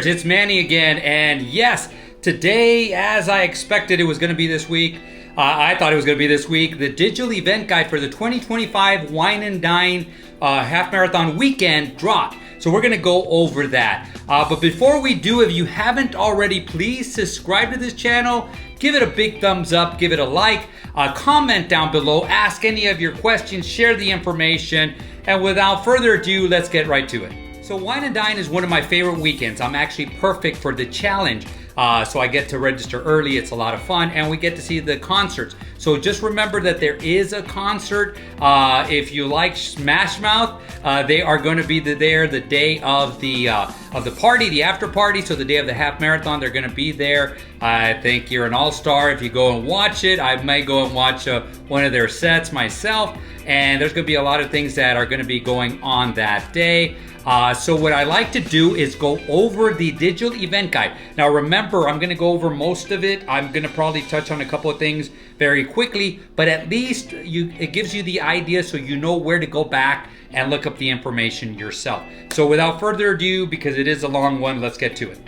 it's Manny again, and yes, today, as I expected it was going to be this week, I thought it was going to be this week, the digital event guide for the 2025 Wine and Dine Half Marathon Weekend dropped. So we're going to go over that. But before we do, if you haven't already, please subscribe to this channel, give it a big thumbs up, give it a like, comment down below, ask any of your questions, share the information, and without further ado, let's get right to it. So Wine and Dine is one of my favorite weekends. I'm actually perfect for the challenge. So I get to register early, it's a lot of fun, and we get to see the concerts. So just remember that there is a concert. If you like Smash Mouth, they are going to be there the day of the party, the after party. So the day of the half marathon, they're going to be there. I think you're an all-star if you go and watch it. I might go and watch one of their sets myself. And there's going to be a lot of things that are going to be going on that day. So what I like to do is go over the digital event guide. Now remember, I'm going to go over most of it. I'm going to probably touch on a couple of things very quickly, but at least it gives you the idea so you know where to go back and look up the information yourself. So without further ado, because it is a long one, let's get to it.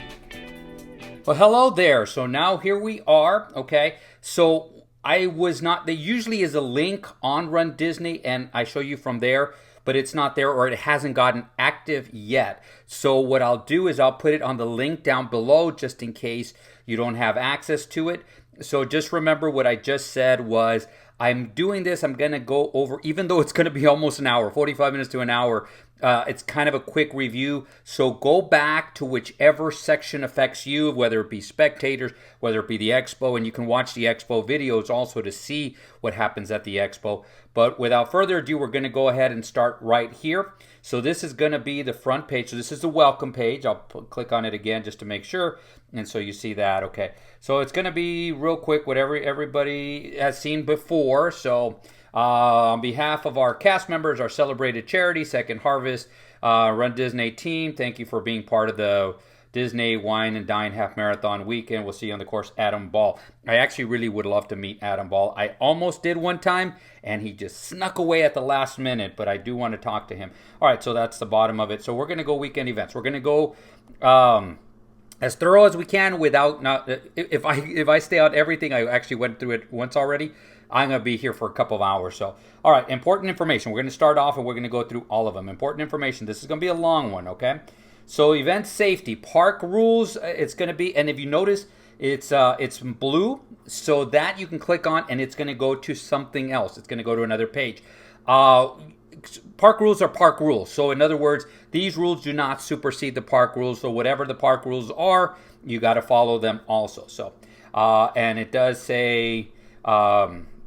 Well, hello there. So now here we are, okay? So there usually is a link on runDisney and I show you from there, but it's not there or it hasn't gotten active yet. So what I'll do is I'll put it on the link down below just in case you don't have access to it. So just remember what I just said was I'm doing this, I'm going to go over, even though it's going to be almost an hour, 45 minutes to an hour, it's kind of a quick review. So go back to whichever section affects you, whether it be spectators, whether it be the Expo, and you can watch the Expo videos also to see what happens at the Expo. But without further ado, we're going to go ahead and start right here. So this is going to be the front page. So this is the welcome page. I'll click on it again just to make sure. And so you see that, okay. So it's going to be real quick, whatever everybody has seen before. So on behalf of our cast members, our celebrated charity, Second Harvest, runDisney team, thank you for being part of the Disney Wine and Dine Half Marathon Weekend. We'll see you on the course, Adam Ball. I actually really would love to meet Adam Ball. I almost did one time, and he just snuck away at the last minute, but I do want to talk to him. All right, so that's the bottom of it. So we're going to go weekend events. We're going to go as thorough as we can without if I stay out everything. I actually went through it once already. I'm going to be here for a couple of hours. So, all right, important information. We're going to start off and we're going to go through all of them. Important information. This is going to be a long one, okay? So, event safety, park rules. It's going to be, and if you notice, it's blue, so that you can click on, and it's going to go to something else. It's going to go to another page. Park rules are park rules. So, in other words, these rules do not supersede the park rules. So, whatever the park rules are, you got to follow them also. So, and it does say.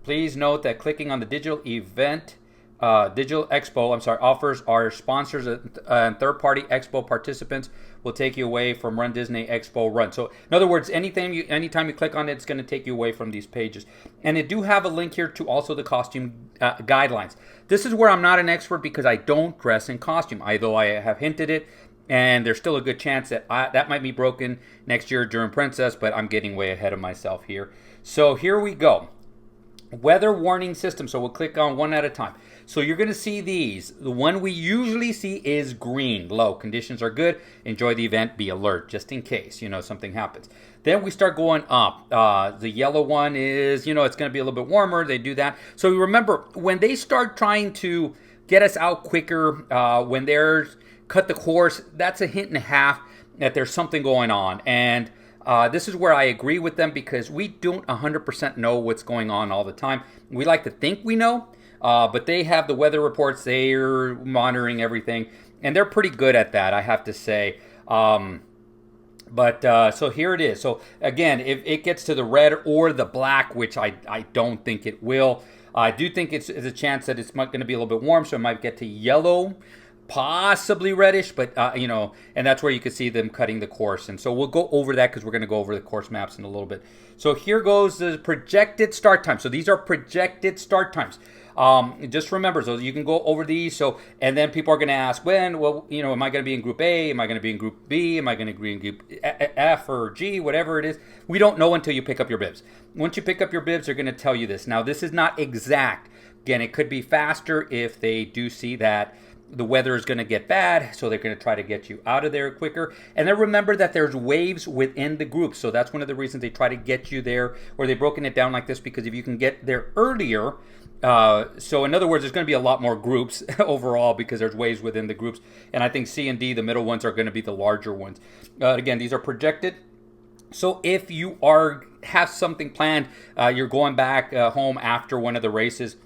Please note that clicking on the digital Expo offers our sponsors and third-party Expo participants will take you away from runDisney Expo Run. So, in other words, anytime you click on it, it's going to take you away from these pages. And they do have a link here to also the costume guidelines. This is where I'm not an expert because I don't dress in costume, although I have hinted it. And there's still a good chance that that might be broken next year during Princess, but I'm getting way ahead of myself here. So here we go. Weather warning system. So we'll click on one at a time. So you're going to see these. The one we usually see is green. Low. Conditions are good. Enjoy the event. Be alert just in case, something happens. Then we start going up. The yellow one is, it's going to be a little bit warmer. They do that. So remember, when they start trying to get us out quicker, when they're cut the course, that's a hint and a half that there's something going on. And this is where I agree with them because we don't 100% know what's going on all the time. We like to think we know, but they have the weather reports. They're monitoring everything, and they're pretty good at that, I have to say. So here it is. So again, if it gets to the red or the black, which I don't think it will, I do think it's a chance that it's going to be a little bit warm, so it might get to yellow. Possibly reddish, but and that's where you can see them cutting the course. And so we'll go over that because we're going to go over the course maps in a little bit. So here goes the projected start time. So these are projected start times. Just remember, so you can go over these. So, and then people are going to ask when, well, am I going to be in group A? Am I going to be in group B? Am I going to be in group F or G? Whatever it is. We don't know until you pick up your bibs. Once you pick up your bibs, they're going to tell you this. Now, this is not exact. Again, it could be faster if they do see that the weather is going to get bad, so they're going to try to get you out of there quicker. And then remember that there's waves within the group, so that's one of the reasons they try to get you there, or they've broken it down like this, because if you can get there earlier, so in other words, there's going to be a lot more groups overall because there's waves within the groups. And I think C and D, the middle ones, are going to be the larger ones. Again, these are projected. So if you have something planned, you're going back home after one of the races,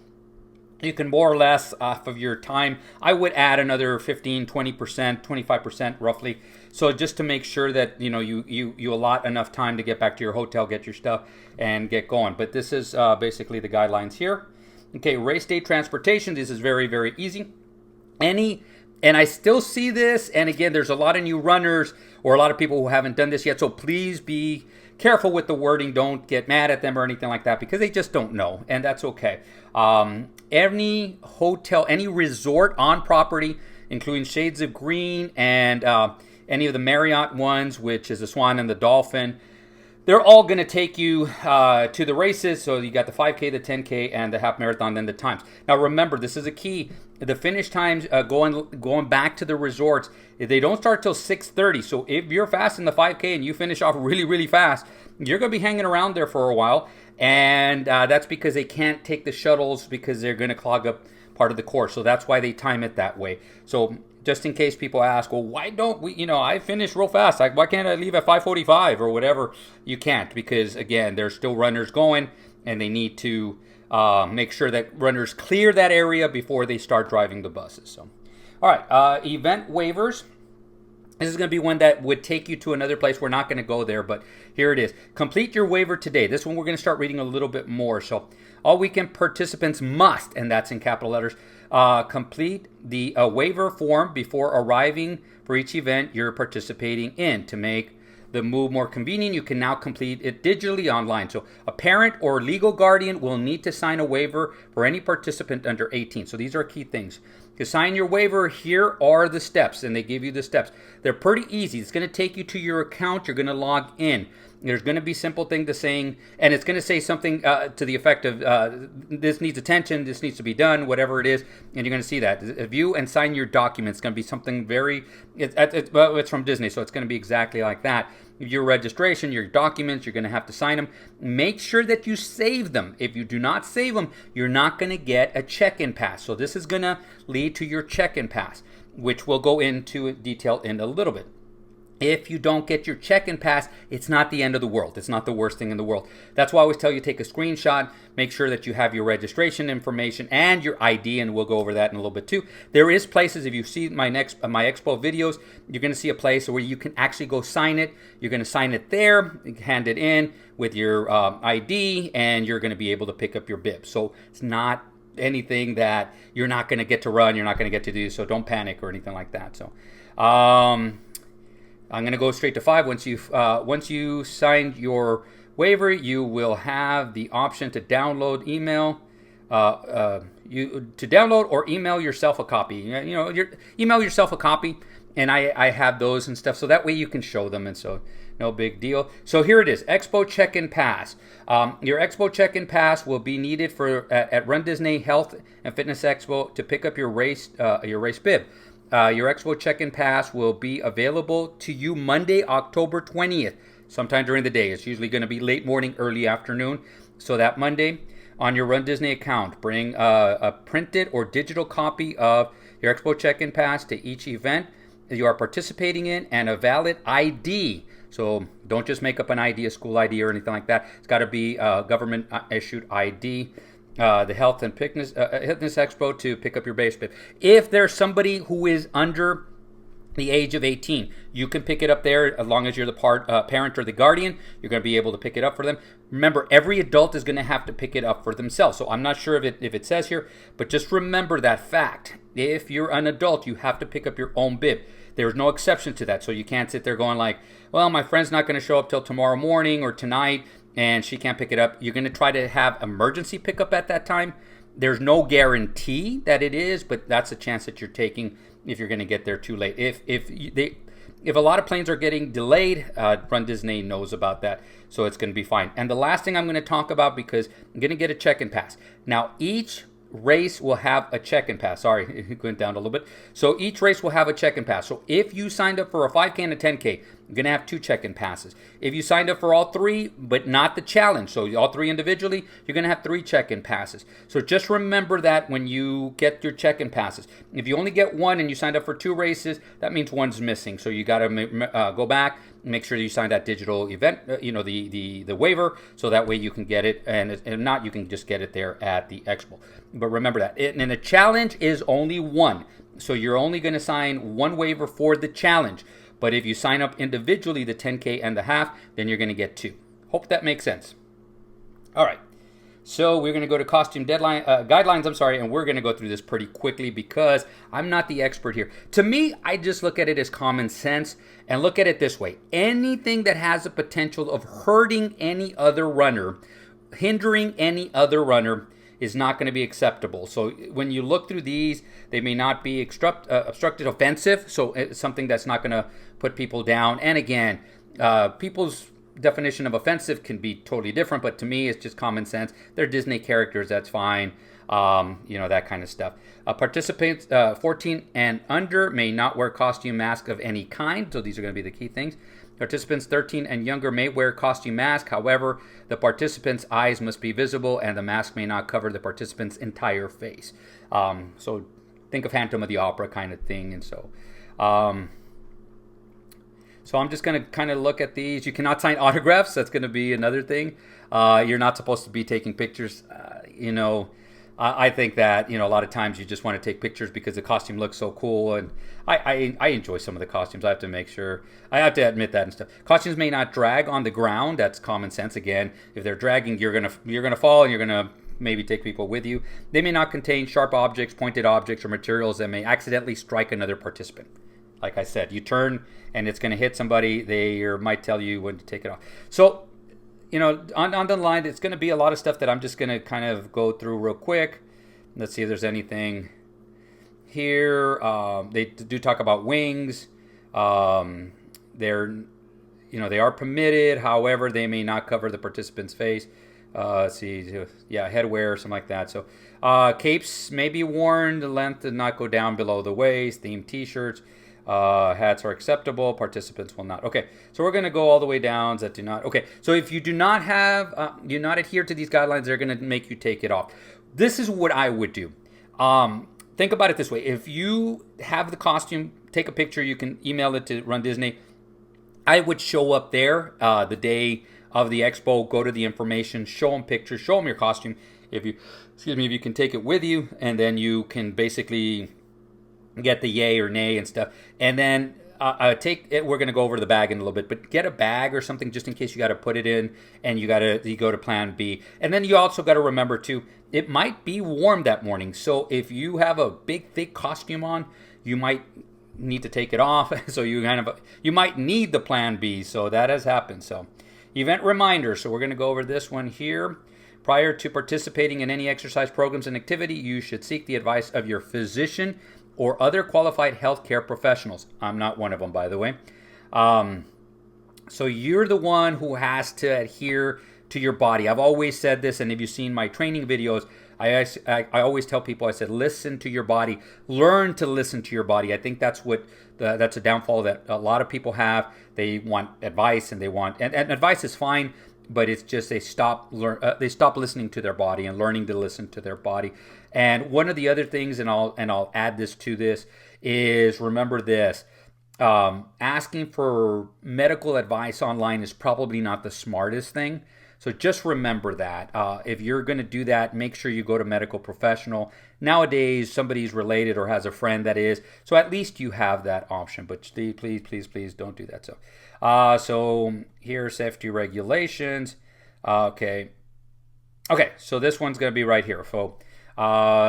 you can more or less off of your time, I would add another 15, 20%, 25% roughly. So just to make sure that you allot enough time to get back to your hotel, get your stuff, and get going. But this is basically the guidelines here. Okay, race day transportation. This is very, very easy. And I still see this, and again, there's a lot of new runners or a lot of people who haven't done this yet, so please be careful with the wording. Don't get mad at them or anything like that, because they just don't know, and that's okay. Any hotel, any resort on property, including Shades of Green and any of the Marriott ones, which is the Swan and the Dolphin, they're all going to take you to the races. So you got the 5K, the 10K, and the half marathon, then the times. Now remember, this is a key. The finish times going back to the resorts, they don't start till 6:30. So if you're fast in the 5K and you finish off really, really fast, you're going to be hanging around there for a while. And that's because they can't take the shuttles because they're going to clog up part of the course. So that's why they time it that way. So just in case people ask, well, why don't we, I finish real fast. Why can't I leave at 5:45 or whatever? You can't, because, again, there's still runners going, and they need to make sure that runners clear that area before they start driving the buses. So, all right, event waivers. This is going to be one that would take you to another place. We're not going to go there, but here it is. Complete your waiver today. This one we're going to start reading a little bit more. So all weekend participants must, and that's in capital letters, complete the waiver form before arriving for each event you're participating in. To make the move more convenient, you can now complete it digitally online. So a parent or legal guardian will need to sign a waiver for any participant under 18. So these are key things. To sign your waiver, here are the steps, and they give you the steps. They're pretty easy. It's going to take you to your account. You're going to log in. There's going to be simple thing to saying, and it's going to say something to the effect of, this needs attention, this needs to be done, whatever it is, and you're going to see that. View and sign your documents. It's going to be something very, it's from Disney, so it's going to be exactly like that. Your registration, your documents, you're going to have to sign them. Make sure that you save them. If you do not save them, you're not going to get a check-in pass. So this is going to lead to your check-in pass, which we'll go into detail in a little bit. If you don't get your check-in pass, it's not the end of the world. It's not the worst thing in the world. That's why I always tell you, take a screenshot, make sure that you have your registration information and your ID, and we'll go over that in a little bit too. There is places, if you see my Expo videos, you're going to see a place where you can actually go sign it. You're going to sign it there, hand it in with your ID, and you're going to be able to pick up your bib. So it's not anything that you're not going to get to run, you're not going to get to do, so don't panic or anything like that. So I'm going to go straight to 5. Once you signed your waiver, you will have the option to download, download or email yourself a copy. Email yourself a copy, and I have those and stuff, so that way you can show them, and so no big deal. So here it is, Expo check-in pass. Your Expo check-in pass will be needed at runDisney Health and Fitness Expo to pick up your race bib. Your Expo check-in pass will be available to you Monday, October 20th, sometime during the day. It's usually going to be late morning, early afternoon. So that Monday, on your runDisney account, bring a printed or digital copy of your Expo check-in pass to each event that you are participating in, and a valid ID. So don't just make up an ID, a school ID or anything like that. It's got to be a government-issued ID. The Health and Fitness Expo to pick up your base bib. If there's somebody who is under the age of 18, you can pick it up there as long as you're the parent or the guardian. You're going to be able to pick it up for them. Remember, every adult is going to have to pick it up for themselves. So I'm not sure if it says here, but just remember that fact. If you're an adult, you have to pick up your own bib. There's no exception to that. So you can't sit there going like, well, my friend's not going to show up till tomorrow morning or tonight, and she can't pick it up. You're going to try to have emergency pickup at that time. There's no guarantee that it is, but that's a chance that you're taking if you're going to get there too late. If a lot of planes are getting delayed, runDisney knows about that, so it's going to be fine. And the last thing I'm going to talk about, because I'm going to get a check-in pass. Now, each race will have a check-in pass. Sorry, it went down a little bit. So each race will have a check-in pass. So if you signed up for a 5K and a 10K, you're going to have 2 check-in passes. If you signed up for all 3, but not the challenge, so all 3 individually, you're going to have 3 check-in passes. So just remember that when you get your check-in passes. If you only get 1 and you signed up for 2 races, that means 1's missing. So you got to go back, make sure you sign that digital event, the waiver, so that way you can get it, and if not, you can just get it there at the Expo. But remember that. And the challenge is only 1. So you're only going to sign 1 waiver for the challenge. But if you sign up individually, the 10K and the half, then you're going to get 2. Hope that makes sense. All right. So we're going to go to costume guidelines, and we're going to go through this pretty quickly because I'm not the expert here. To me, I just look at it as common sense and look at it this way. Anything that has the potential of hurting any other runner, hindering any other runner, is not going to be acceptable. So when you look through these, they may not be obstructed offensive, so it's something that's not going to put people down. And again, people's definition of offensive can be totally different, but to me, it's just common sense. They're Disney characters, that's fine. That kind of stuff. Participants 14 and under may not wear costume mask of any kind, so these are going to be the key things. Participants 13 and younger may wear costume mask. However, the participant's eyes must be visible and the mask may not cover the participant's entire face. So think of Phantom of the Opera kind of thing. And so I'm just going to kind of look at these. You cannot sign autographs. That's going to be another thing. You're not supposed to be taking pictures. I think that, a lot of times you just want to take pictures because the costume looks so cool, and I enjoy some of the costumes. I have to admit that and stuff. Costumes may not drag on the ground. That's common sense. Again, if they're dragging, you're gonna fall, and you're gonna maybe take people with you. They may not contain sharp objects, pointed objects, or materials that may accidentally strike another participant. Like I said, you turn and it's gonna hit somebody. They might tell you when to take it off. So, on the line, it's going to be a lot of stuff that I'm just going to kind of go through real quick. Let's see if there's anything here. They do talk about wings. They are permitted. However, they may not cover the participant's face. Let's see. Headwear, something like that. So capes may be worn. The length does not go down below the waist. Themed t-shirts. Hats are acceptable. Participants will not. Okay, so we're going to go all the way down that do not. Okay, so if you do not not adhere to these guidelines, they're going to make you take it off. This is what I would do. Think about it this way. If you have the costume, take a picture. You can email it to runDisney. I would show up there the day of the expo, go to the information, show them pictures, show them your costume. If you can take it with you, and then you can basically get the yay or nay and stuff. And then take it. We're going to go over the bag in a little bit, but get a bag or something just in case you got to put it in, and you go to plan B. And then you also got to remember too, it might be warm that morning. So if you have a big thick costume on, you might need to take it off. So you might need the plan B. So that has happened. So event reminder. So we're going to go over this one here. Prior to participating in any exercise programs and activity, you should seek the advice of your physician or other qualified healthcare professionals. I'm not one of them, by the way. So you're the one who has to adhere to your body. I've always said this, and if you've seen my training videos, I always tell people, I said, listen to your body. Learn to listen to your body. I think that's a downfall that a lot of people have. They want advice, and and advice is fine, but it's just they stop listening to their body and learning to listen to their body. And one of the other things, and I'll add this to this, is remember this: asking for medical advice online is probably not the smartest thing. So just remember that. If you're going to do that, make sure you go to medical professional. Nowadays, somebody's related or has a friend that is, so at least you have that option. But please don't do that. So here are safety regulations. Okay, so this one's going to be right here. So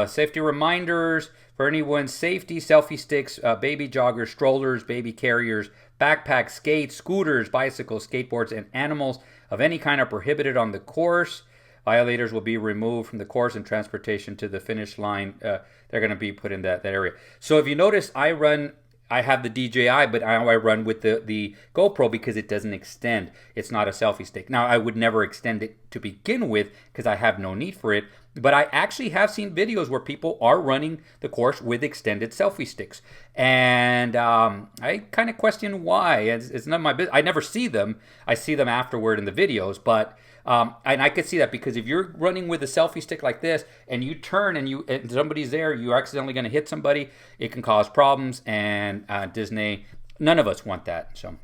safety reminders for anyone's safety: selfie sticks, baby joggers, strollers, baby carriers, backpacks, skates, scooters, bicycles, skateboards, and animals of any kind are prohibited on the course. Violators will be removed from the course, and transportation to the finish line, they're going to be put in that area. So if you notice, I run I have the DJI, but I run with the GoPro because it doesn't extend. It's not a selfie stick. Now, I would never extend it to begin with because I have no need for it. But I actually have seen videos where people are running the course with extended selfie sticks. And I kind of question why. It's not my business. I never see them. I see them afterward in the videos. But and I could see that because if you're running with a selfie stick like this and you turn and somebody's there, you're accidentally going to hit somebody. It can cause problems. And Disney, none of us want that. So,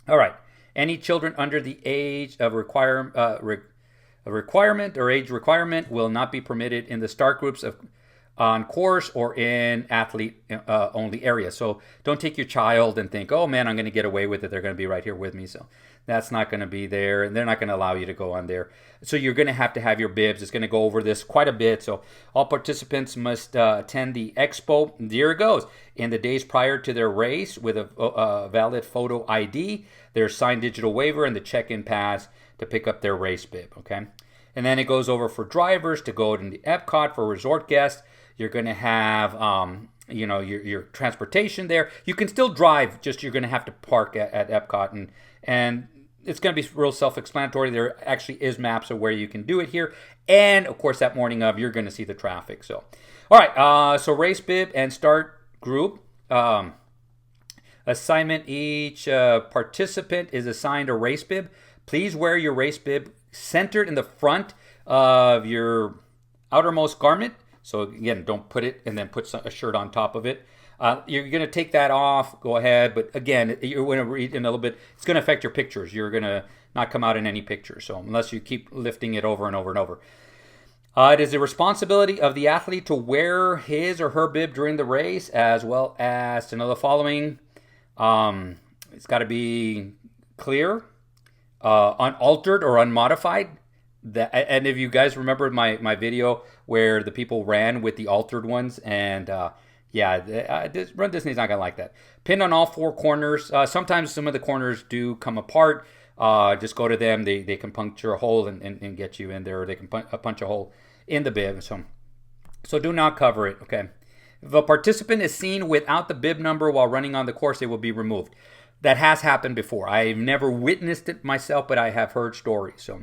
all right. Any children under the age of requirement or age requirement will not be permitted in the start groups on course or in athlete only areas. So don't take your child and think, oh man, I'm going to get away with it. They're going to be right here with me. So that's not going to be there, and they're not going to allow you to go on there. So you're going to have your bibs. It's going to go over this quite a bit. So all participants must attend the Expo. Here it goes. In the days prior to their race with a valid photo ID, their signed digital waiver, and the check-in pass to pick up their race bib, okay? And then it goes over for drivers to go to the Epcot. For resort guests, you're going to have, your transportation there. You can still drive, just you're going to have to park at Epcot. And it's going to be real self-explanatory. There actually is maps of where you can do it here. And, of course, that morning of, you're going to see the traffic. So, all right, so race bib and start group. Assignment, each participant is assigned a race bib. Please wear your race bib centered in the front of your outermost garment. So again, don't put it and then put a shirt on top of it. You're going to take that off. Go ahead. But again, you're going to read in a little bit. It's going to affect your pictures. You're going to not come out in any pictures. So unless you keep lifting it over and over and over. It is the responsibility of the athlete to wear his or her bib during the race, as well as to know the following. It's got to be clear, unaltered or unmodified. And if you guys remember my video where the people ran with the altered ones, and Run Disney's not gonna like that. Pinned on all four corners. Sometimes some of the corners do come apart. Just go to them. They can puncture a hole and get you in there, or they can punch a hole in the bib. So do not cover it. Okay. If a participant is seen without the bib number while running on the course, it will be removed. That has happened before. I've never witnessed it myself, but I have heard stories. So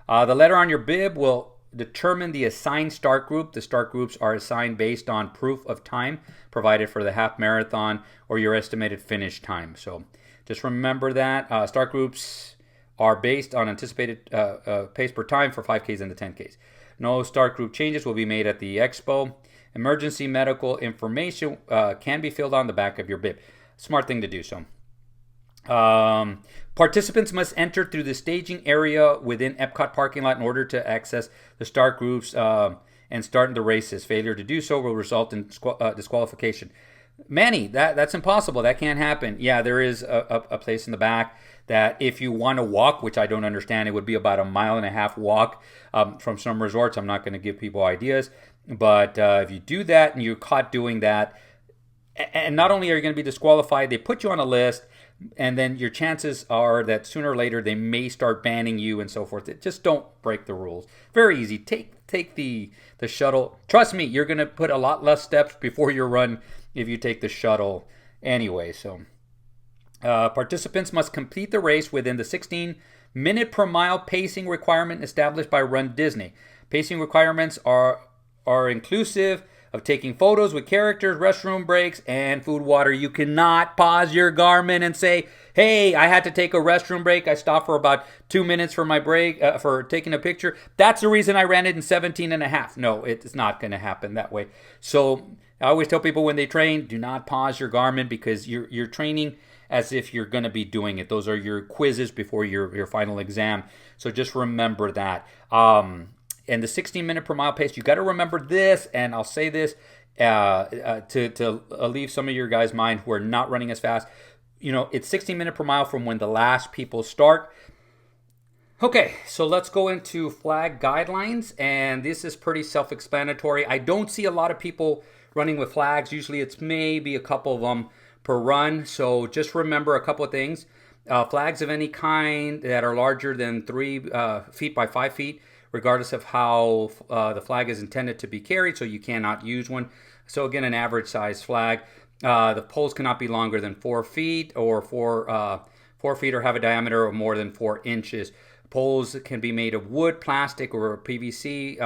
the letter on your bib will determine the assigned start group. The start groups are assigned based on proof of time provided for the half marathon or your estimated finish time. So just remember that. Start groups are based on anticipated pace per time for 5Ks and the 10Ks. No start group changes will be made at the Expo. Emergency medical information can be filled on the back of your bib. Smart thing to do. So participants must enter through the staging area within Epcot parking lot in order to access the start groups and start the races. Failure to do so will result in disqualification. Manny, that's impossible. That can't happen. Yeah, there is a place in the back that if you want to walk, which I don't understand, it would be about 1.5 mile walk from some resorts. I'm not going to give people ideas. But if you do that and you're caught doing that, and not only are you going to be disqualified, they put you on a list, and then your chances are that sooner or later they may start banning you and so forth. Just don't break the rules. Very easy. Take the shuttle. Trust me, you're going to put a lot less steps before your run if you take the shuttle anyway. So participants must complete the race within the 16-minute per mile pacing requirement established by Run Disney. Pacing requirements are inclusive of taking photos with characters, restroom breaks, and food, water. You cannot pause your Garmin and say, hey, I had to take a restroom break. I stopped for about 2 minutes for my break, for taking a picture. That's the reason I ran it in 17 and a half. No, it's not going to happen that way. So I always tell people when they train, do not pause your Garmin because you're training as if you're going to be doing it. Those are your quizzes before your final exam. So just remember that. And the 16-minute per mile pace, you got to remember this, and I'll say this to leave some of your guys' mind who are not running as fast. It's 16-minute per mile from when the last people start. Okay, so let's go into flag guidelines, and this is pretty self-explanatory. I don't see a lot of people running with flags. Usually it's maybe a couple of them per run, so just remember a couple of things. Flags of any kind that are larger than 3 feet by 5 feet, regardless of how the flag is intended to be carried, so you cannot use one. So again, an average size flag. The poles cannot be longer than 4 feet or 4 feet or have a diameter of more than 4 inches. Poles can be made of wood, plastic, or PVC.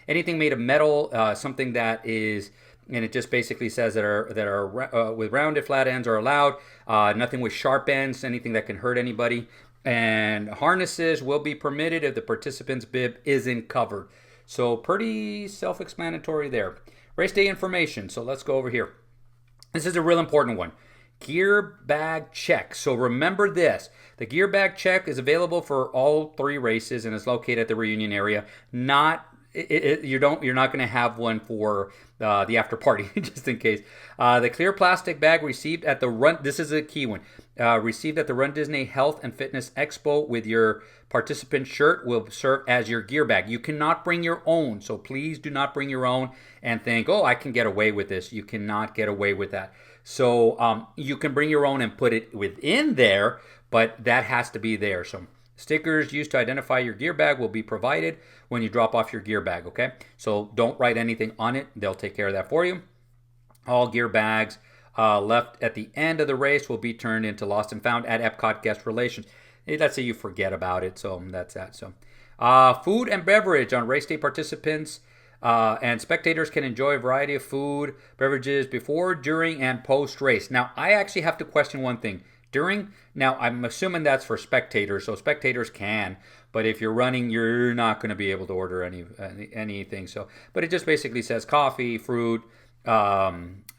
Anything made of metal, something that is, and it just basically says that are with rounded flat ends are allowed. Nothing with sharp ends, anything that can hurt anybody. And harnesses will be permitted if the participant's bib isn't covered. So pretty self-explanatory there. Race day information. So let's go over here. This is a real important one. Gear bag check. So remember this. The gear bag check is available for all 3 races and is located at the reunion area. You're not going to have one for the after party, just in case. The clear plastic bag received at the run. This is a key one. Received at the runDisney Health and Fitness Expo with your participant shirt will serve as your gear bag. You cannot bring your own, so please do not bring your own and think, oh, I can get away with this. You cannot get away with that. So you can bring your own and put it within there, but that has to be there. So stickers used to identify your gear bag will be provided when you drop off your gear bag, okay? So don't write anything on it. They'll take care of that for you. All gear bags left at the end of the race will be turned into lost and found at Epcot Guest Relations. Let's say you forget about it, so that's that. So food and beverage on race day participants and spectators can enjoy a variety of food, beverages before, during, and post-race. Now, I actually have to question one thing. Now I'm assuming that's for spectators, so spectators can, but if you're running, you're not going to be able to order anything. So, but it just basically says coffee, fruit,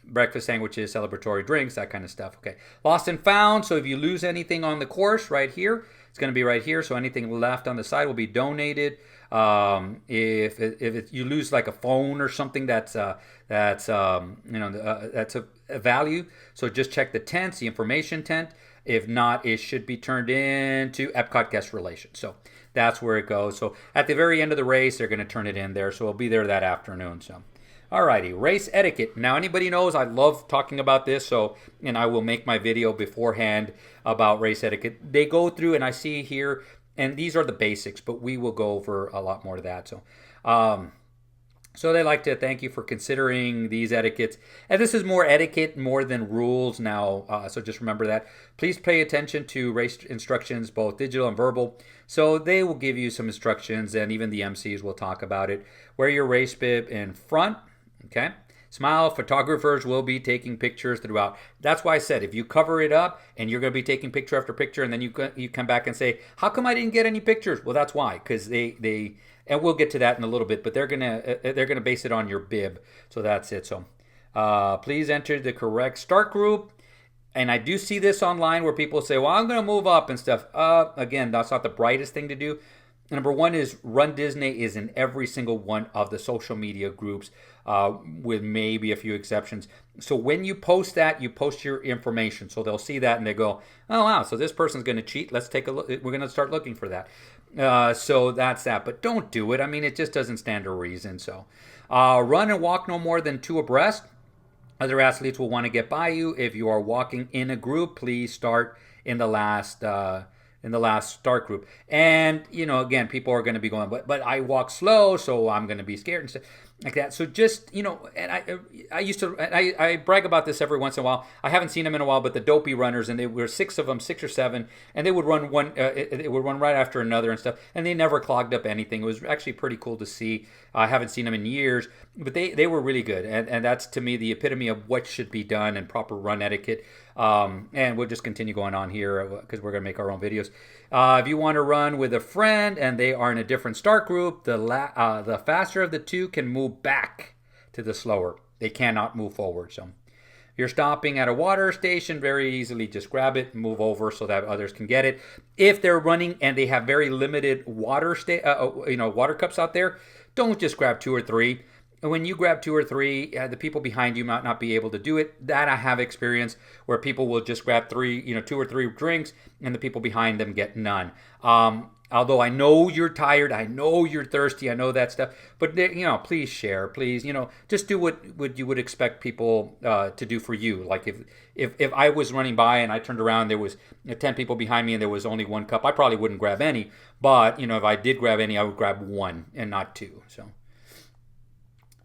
breakfast sandwiches, celebratory drinks, that kind of stuff. Okay, lost and found. So if you lose anything on the course, right here, it's going to be right here. So anything left on the side will be donated. If you lose like a phone or something that's a value, so just check the tents, the information tent. If not, it should be turned into Epcot Guest Relations. So that's where it goes. So at the very end of the race, they're going to turn it in there. So it'll be there that afternoon. So alrighty, race etiquette. Now anybody knows I love talking about this, and I will make my video beforehand about race etiquette. They go through, and I see here, and these are the basics, but we will go over a lot more of that. So they like to thank you for considering these etiquettes. And this is more etiquette more than rules now, so just remember that. Please pay attention to race instructions, both digital and verbal. So they will give you some instructions, and even the MCs will talk about it. Wear your race bib in front, okay? Smile, photographers will be taking pictures throughout. That's why I said if you cover it up and you're going to be taking picture after picture, and then you come back and say, how come I didn't get any pictures? Well, that's why, because they and we'll get to that in a little bit, but they're gonna base it on your bib. So that's it. So please enter the correct start group. And I do see this online where people say, well, I'm going to move up and stuff. Again, that's not the brightest thing to do. Number one is runDisney is in every single one of the social media groups, with maybe a few exceptions. So when you post that, you post your information. So they'll see that and they go, oh, wow, so this person's going to cheat. Let's take a look. We're going to start looking for that. So that's that. But don't do it. I mean, it just doesn't stand to reason. So run and walk no more than 2 abreast. Other athletes will want to get by you. If you are walking in a group, please start in the last start group. And again, people are going to be going, but I walk slow, so I'm going to be scared and stuff like that. So just and I brag about this every once in a while. I haven't seen them in a while, but the dopey runners, and they were 6 of them, 6 or 7, and they would run one. They would run right after another and stuff, and they never clogged up anything. It was actually pretty cool to see. I haven't seen them in years, but they were really good, and that's to me the epitome of what should be done and proper run etiquette. And we'll just continue going on here because we're going to make our own videos. If you want to run with a friend and they are in a different start group, the faster of the 2 can move back to the slower. They cannot move forward. So if you're stopping at a water station, very easily just grab it and move over so that others can get it. If they're running and they have very limited water cups out there, don't just grab 2 or 3. And when you grab 2 or 3, the people behind you might not be able to do it. That I have experienced where people will just grab 2 or 3 drinks and the people behind them get none. Although I know you're tired, I know you're thirsty, I know that stuff, but please share, please, just do what you would expect people to do for you. Like if I was running by and I turned around, there was 10 people behind me and there was only 1 cup, I probably wouldn't grab any. But if I did grab any, I would grab 1 and not 2. So.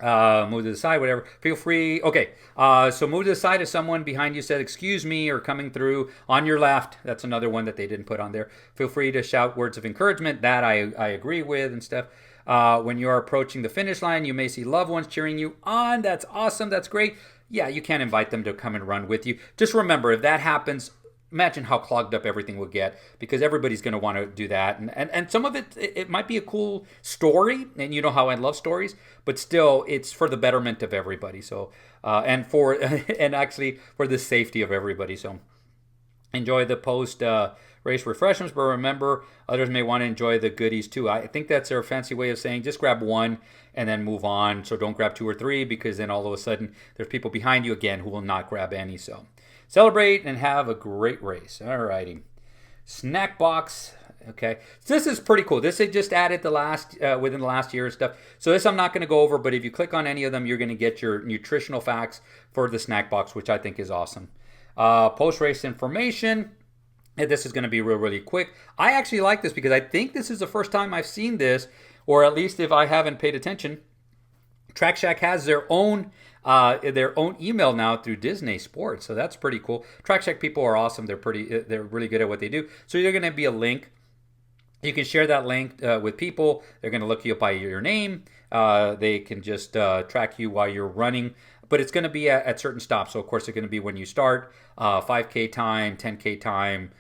Move to the side, whatever. Feel free. Okay. So move to the side if someone behind you said, excuse me, or coming through on your left. That's another one that they didn't put on there. Feel free to shout words of encouragement. That I agree with and stuff. When you are approaching the finish line, you may see loved ones cheering you on. That's awesome. That's great. Yeah, you can't invite them to come and run with you. Just remember, if that happens, imagine how clogged up everything will get, because everybody's going to want to do that. And some of it might be a cool story, and you know how I love stories, but still it's for the betterment of everybody. So and for and actually for the safety of everybody. So enjoy the post race refreshments, but remember, others may want to enjoy the goodies too. I think that's their fancy way of saying just grab one and then move on. So don't grab two or three, because then all of a sudden there's people behind you again who will not grab any. So celebrate and have a great race. All righty. Snack box. Okay. So this is pretty cool. This they just added the last within the last year and stuff. So this I'm not going to go over, but if you click on any of them, you're going to get your nutritional facts for the snack box, which I think is awesome. Post-race information. This is going to be really quick. I actually like this because I think this is the first time I've seen this, or at least if I haven't paid attention. Track Shack has their own email now through Disney Sports, so that's pretty cool. Track Shack people are awesome. They're really good at what they do. So there's going to be a link. You can share that link with people. They're going to look you up by your name. They can just track you while you're running, but it's going to be at certain stops. So of course it's going to be when you start, 5K time, 10K time,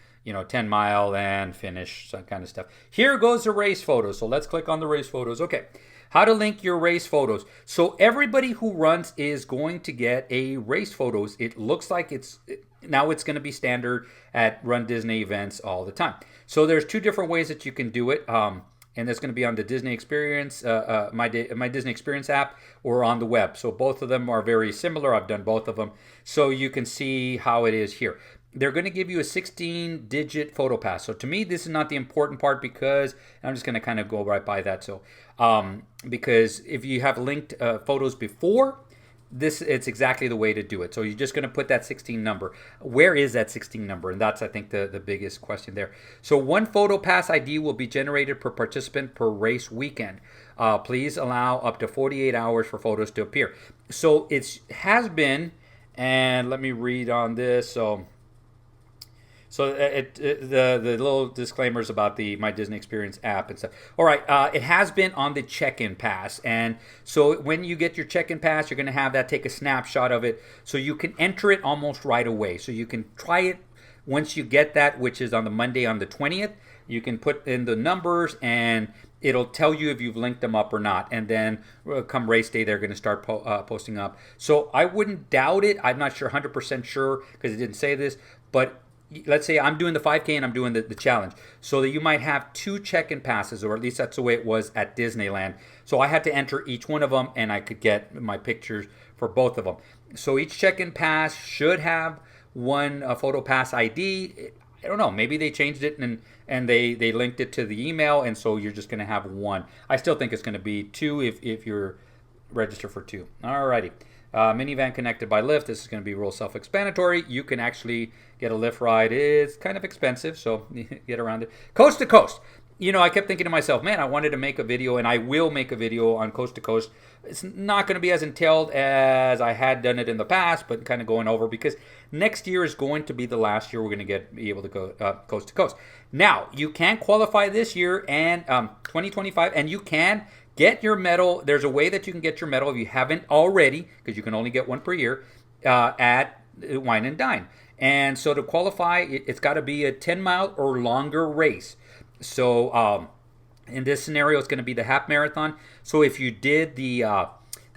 10 mile and finish, that kind of stuff. Here goes the race photos. So let's click on the race photos. Okay. How to link your race photos. So everybody who runs is going to get a race photos. It looks like it's going to be standard at Run Disney events all the time. So there's two different ways that you can do it. And that's going to be on the Disney Experience, my Disney Experience app, or on the web. So both of them are very similar. I've done both of them. So you can see how it is here. They're going to give you a 16-digit photo pass. So to me, this is not the important part, because I'm just going to kind of go right by that. So because if you have linked photos before, it's exactly the way to do it. So you're just going to put that 16 number. Where is that 16 number? And that's, I think, the biggest question there. So one photo pass ID will be generated per participant per race weekend. Please allow up to 48 hours for photos to appear. So it has been, and let me read on this. So the little disclaimers about the My Disney Experience app and stuff. All right, it has been on the check-in pass, and so when you get your check-in pass, you're going to have that, take a snapshot of it, so you can enter it almost right away. So you can try it once you get that, which is on the Monday on the 20th. You can put in the numbers, and it'll tell you if you've linked them up or not. And then come race day, they're going to start posting up. So I wouldn't doubt it. I'm not sure, 100% sure, because it didn't say this, but let's say I'm doing the 5K and I'm doing the challenge. So that you might have two check-in passes, or at least that's the way it was at Disneyland. So I had to enter each one of them, and I could get my pictures for both of them. So each check-in pass should have one photo pass ID. I don't know, maybe they changed it and they linked it to the email, and so you're just going to have one. I still think it's going to be two if you're registered for two. Alrighty. Minivan connected by Lyft. This is going to be real self-explanatory. You can actually get a Lyft ride. It's kind of expensive, so get around it. Coast to coast. I kept thinking to myself, man, I wanted to make a video, and I will make a video on coast to coast. It's not going to be as entailed as I had done it in the past, but kind of going over, because next year is going to be the last year we're going to be able to go coast to coast. Now, you can qualify this year and 2025, and you can get your medal. There's a way that you can get your medal if you haven't already, because you can only get one per year, at Wine and Dine. And so to qualify, it's got to be a 10-mile or longer race. So in this scenario, it's going to be the half marathon. So if you did the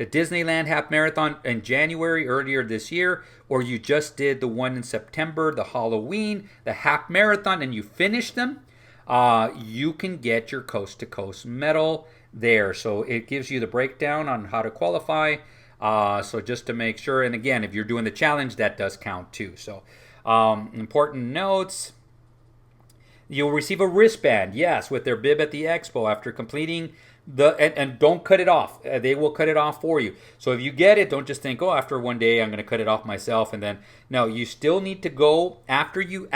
Disneyland half marathon in January earlier this year, or you just did the one in September, the Halloween, the half marathon, and you finished them, you can get your coast to coast medal there. So it gives you the breakdown on how to qualify. So just to make sure, and again, if you're doing the challenge, that does count too. So important notes. You'll receive a wristband, yes, with their bib at the Expo after completing and don't cut it off. They will cut it off for you. So if you get it, don't just think, oh, after one day I'm going to cut it off myself, and then no, you still need to go after you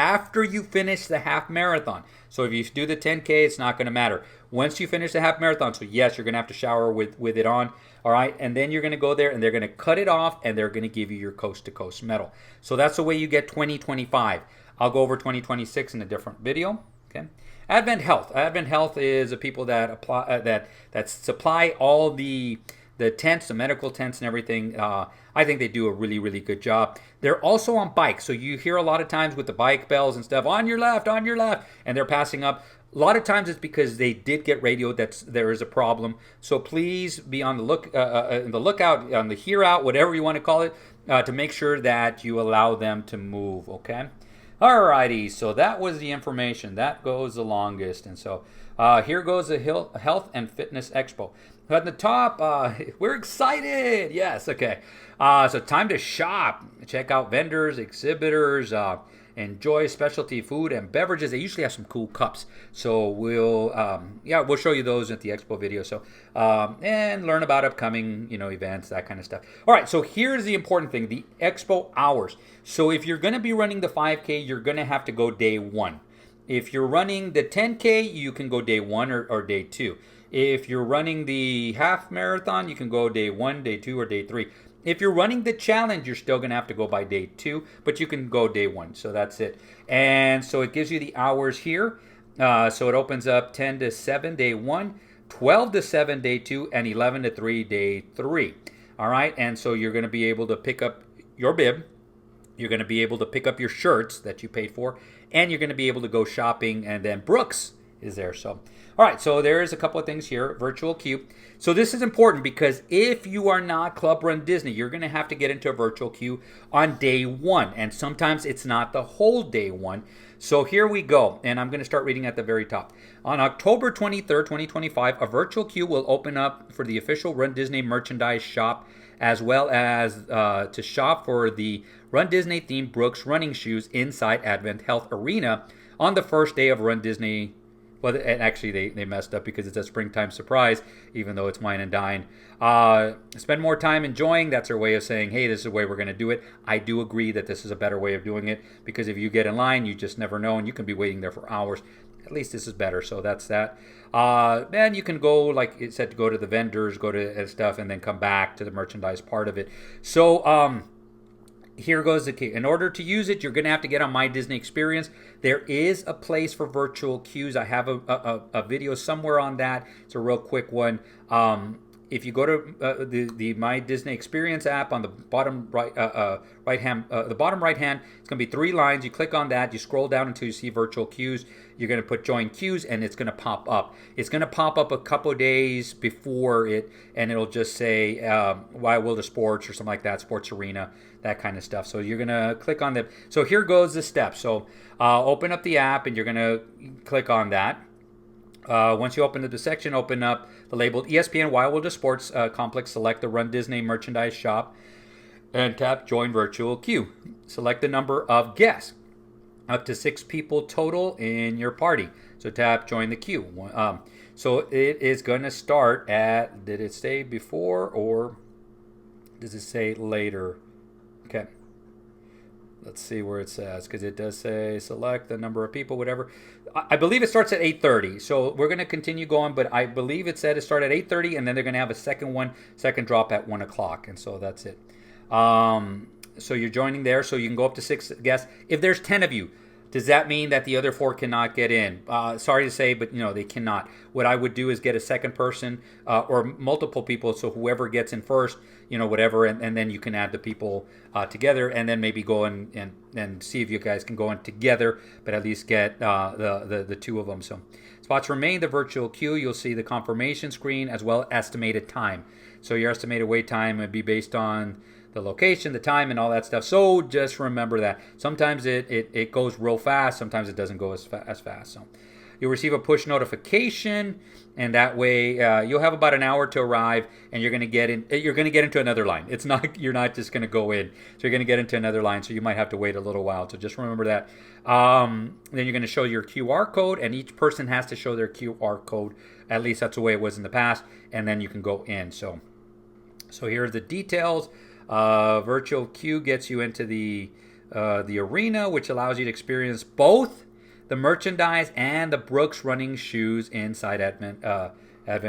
finish the half marathon. So if you do the 10K, it's not going to matter. once you finish the half marathon. So yes, you're going to have to shower with it on. All right, and then you're going to go there and they're going to cut it off and they're going to give you your coast to coast medal. So that's the way you get 2025. I'll go over 2026 in a different video. Okay. Advent Health. Advent Health is the people that apply that supply all the tents, the medical tents and everything. I think they do a really, really good job. They're also on bikes. So you hear a lot of times with the bike bells and stuff, on your left, and they're passing up. A lot of times it's because they did get radioed that there is a problem. So please be on the lookout, on the hear out, whatever you want to call it, to make sure that you allow them to move, okay? Alrighty, so that was the information. That goes the longest. And so here goes the Health and Fitness Expo. At the top, we're excited. Yes, okay. So time to shop. Check out vendors, exhibitors, enjoy specialty food and beverages. They usually have some cool cups. So we'll show you those at the Expo video. So and learn about upcoming, events, that kind of stuff. All right, so here's the important thing, the Expo hours. So if you're going to be running the 5K, you're going to have to go day 1. If you're running the 10K, you can go day 1 or day 2. If you're running the half marathon, you can go day 1, day 2, or day 3. If you're running the challenge, you're still going to have to go by day 2, but you can go day 1. So that's it. And so it gives you the hours here. So it opens up 10 to 7, day 1, 12 to 7, day 2, and 11 to 3, day 3. All right. And so you're going to be able to pick up your bib. You're going to be able to pick up your shirts that you paid for, and you're going to be able to go shopping. And then Brooks is there. So, all right. So there is a couple of things here. Virtual queue. So this is important because if you are not Club Run Disney, you're going to have to get into a virtual queue on day 1. And sometimes it's not the whole day 1. So here we go. And I'm going to start reading at the very top. On October 23rd, 2025, a virtual queue will open up for the official Run Disney merchandise shop, as well as to shop for the Run Disney themed Brooks running shoes inside Advent Health Arena on the first day of Run Disney. Well, and actually they messed up because it's a springtime surprise, even though it's Wine and Dine. Spend more time enjoying. That's their way of saying, hey, this is the way we're going to do it. I do agree that this is a better way of doing it, because if you get in line, you just never know, and you can be waiting there for hours. At least this is better, so that's that. Then you can go, like it said, to go to the vendors, go to stuff, and then come back to the merchandise part of it. So here goes the key. In order to use it, you're going to have to get on My Disney Experience. There is a place for virtual queues. I have a video somewhere on that. It's a real quick one. If you go to the My Disney Experience app on the bottom right hand, it's going to be 3 lines. You click on that. You scroll down until you see virtual queues. You're going to put join queues, and it's going to pop up. It's going to pop up a couple days before it, and it'll just say Why Will the Sports or something like that, Sports Arena, that kind of stuff. So you're going to click on the. So here goes the steps. So open up the app, and you're going to click on that. Once you open up the section, open up the labeled ESPN Why Will the Sports Complex, select the Run Disney merchandise shop, and tap Join Virtual Queue. Select the number of guests, up to 6 people total in your party. So tap Join the Queue. So it is going to start at, did it say before or does it say later? Okay. Let's see where it says, because it does say select the number of people, whatever. I believe it starts at 8:30. So we're going to continue going, but I believe it said it started at 8:30, and then they're going to have a second drop at 1 o'clock. And so that's it. So you're joining there. So you can go up to 6 guests. If there's 10 of you, does that mean that the other 4 cannot get in? Sorry to say, but they cannot. What I would do is get a second person or multiple people. So whoever gets in first, whatever, and then you can add the people together, and then maybe go and see if you guys can go in together, but at least get the 2 of them. So spots remain the virtual queue. You'll see the confirmation screen as well as estimated time. So your estimated wait time would be based on the location, the time, and all that stuff. So just remember that. Sometimes it goes real fast. Sometimes it doesn't go as fast. So you'll receive a push notification, and that way you'll have about an hour to arrive, and you're going to get in. You're going to get into another line. It's not. You're not just going to go in. So you're going to get into another line. So you might have to wait a little while. So just remember that. Then you're going to show your QR code, and each person has to show their QR code. At least that's the way it was in the past. And then you can go in. So here are the details. Virtual queue gets you into the arena, which allows you to experience both the merchandise, and the Brooks running shoes inside Advent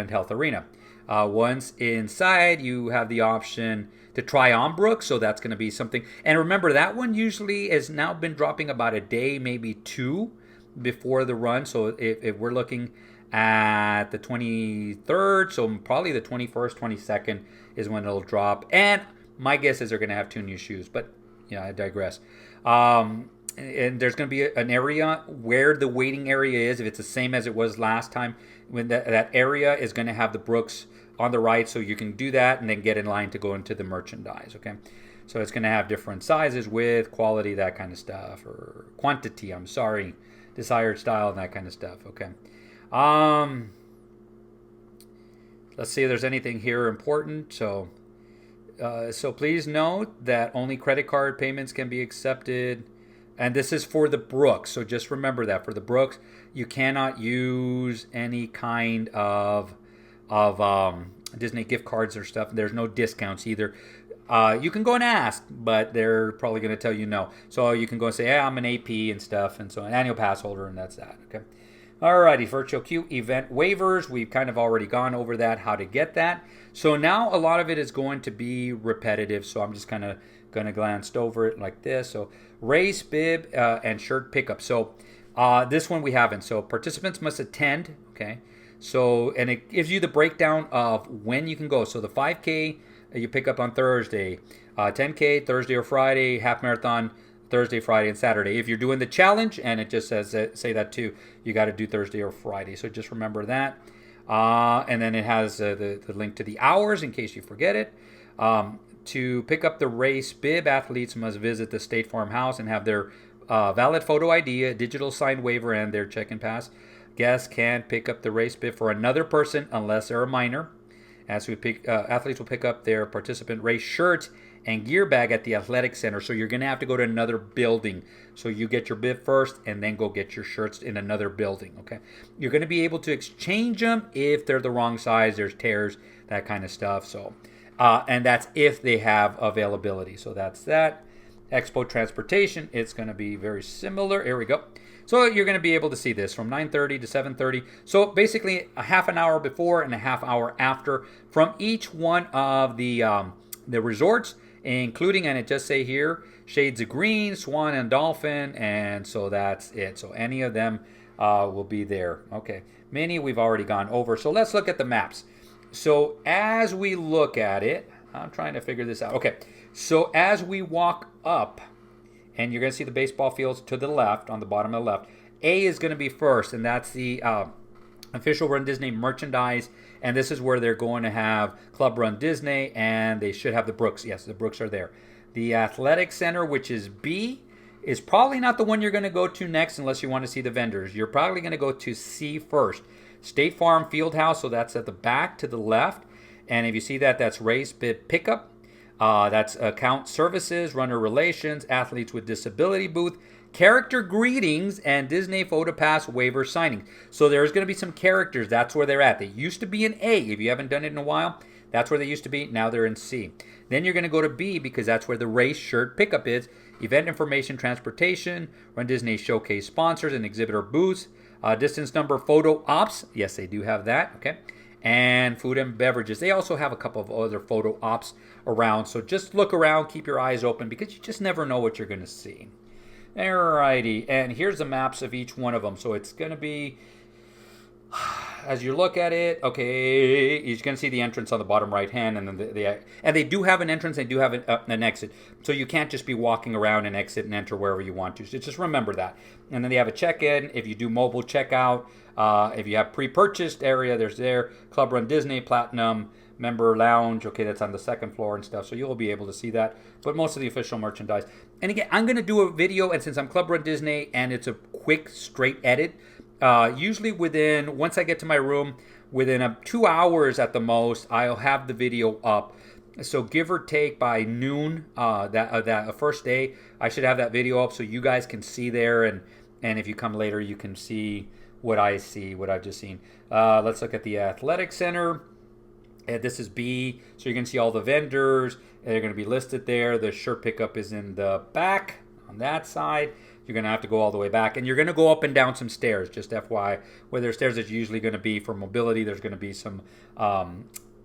Health Arena. Once inside, you have the option to try on Brooks, so that's going to be something. And remember, that one usually has now been dropping about a day, maybe two, before the run. So if we're looking at the 23rd, so probably the 21st, 22nd is when it'll drop. And my guess is they're going to have two new shoes, but yeah, I digress. And there's going to be an area where the waiting area is. If it's the same as it was last time, when that area is going to have the Brooks on the right, so you can do that and then get in line to go into the merchandise. Okay, so it's going to have different sizes, width, quality, that kind of stuff, or quantity. I'm sorry, desired style and that kind of stuff. Okay. Let's see if there's anything here important. So please note that only credit card payments can be accepted. And this is for the Brooks. So just remember that for the Brooks, you cannot use any kind of Disney gift cards or stuff. There's no discounts either. You can go and ask, but they're probably going to tell you no. So you can go and say, yeah, I'm an AP and stuff, and so an annual pass holder, and that's that. Okay. Alrighty, Virtual Queue event waivers. We've kind of already gone over that, how to get that. So now a lot of it is going to be repetitive. So I'm just kind of going to glance over it like this. So race, bib, and shirt pickup. So this one we haven't. So participants must attend. Okay. So, and it gives you the breakdown of when you can go. So the 5K you pick up on Thursday, 10K Thursday or Friday, half marathon Thursday, Friday, and Saturday. If you're doing the challenge, and it just says say that too, you got to do Thursday or Friday. So just remember that. And then it has the link to the hours in case you forget it. To pick up the race bib, athletes must visit the State Farm House and have their valid photo ID, a digital signed waiver, and their check-in pass. Guests can pick up the race bib for another person unless they're a minor. Athletes will pick up their participant race shirt and gear bag at the athletic center. So you're going to have to go to another building. So you get your bib first and then go get your shirts in another building. Okay. You're going to be able to exchange them if they're the wrong size. There's tears, that kind of stuff. So, and that's if they have availability. So that's that. Expo transportation. It's going to be very similar. Here we go. So you're going to be able to see this from 9:30 to 7:30. So basically a half an hour before and a half hour after from each one of the resorts, including, and it just say here, Shades of Green, Swan and Dolphin, and so that's it. So any of them will be there. Okay, Manny, we've already gone over. So let's look at the maps. So as we look at it, I'm trying to figure this out. Okay, so as we walk up, and you're going to see the baseball fields to the left, on the bottom of the left. A is going to be first, and that's the official Run Disney merchandise. And this is where they're going to have Club Run Disney, and they should have the Brooks. Yes, the Brooks are there. The Athletic Center, which is B, is probably not the one you're going to go to next unless you want to see the vendors. You're probably going to go to C first. State Farm Fieldhouse, so that's at the back to the left. And if you see that, that's race bib pickup. That's account services, runner relations, athletes with disability booth, character greetings, and Disney Photo Pass waiver signing. So there's going to be some characters. That's where they're at. They used to be in A. If you haven't done it in a while, that's where they used to be. Now they're in C. Then you're going to go to B because that's where the race shirt pickup is. Event information, transportation, Run Disney showcase sponsors and exhibitor booths, distance number photo ops. Yes, they do have that. Okay. And food and beverages. They also have a couple of other photo ops around. So just look around, keep your eyes open because you just never know what you're going to see. Alrighty. And here's the maps of each one of them. So it's going to be, as you look at it, okay, you're going to see the entrance on the bottom right hand. And then they do have an entrance. They do have an exit. So you can't just be walking around and exit and enter wherever you want to. So just remember that. And then they have a check-in. If you do mobile checkout, if you have pre-purchased area, there's there. Club Run Disney, Platinum, Member Lounge. Okay, that's on the second floor and stuff. So you'll be able to see that. But most of the official merchandise. And again, I'm going to do a video. And since I'm Club Run Disney and it's a quick, straight edit, usually once I get to my room, within 2 hours at the most, I'll have the video up. So give or take by noon, that first day, I should have that video up so you guys can see there. And if you come later, you can see what I see, what I've just seen. Let's look at the Athletic Center. This is B, so you can see all the vendors. They're going to be listed there. The shirt pickup is in the back on that side. you're going to have to go all the way back. And you're going to go up and down some stairs, just FYI. Where there's stairs, it's usually going to be for mobility. There's going to be some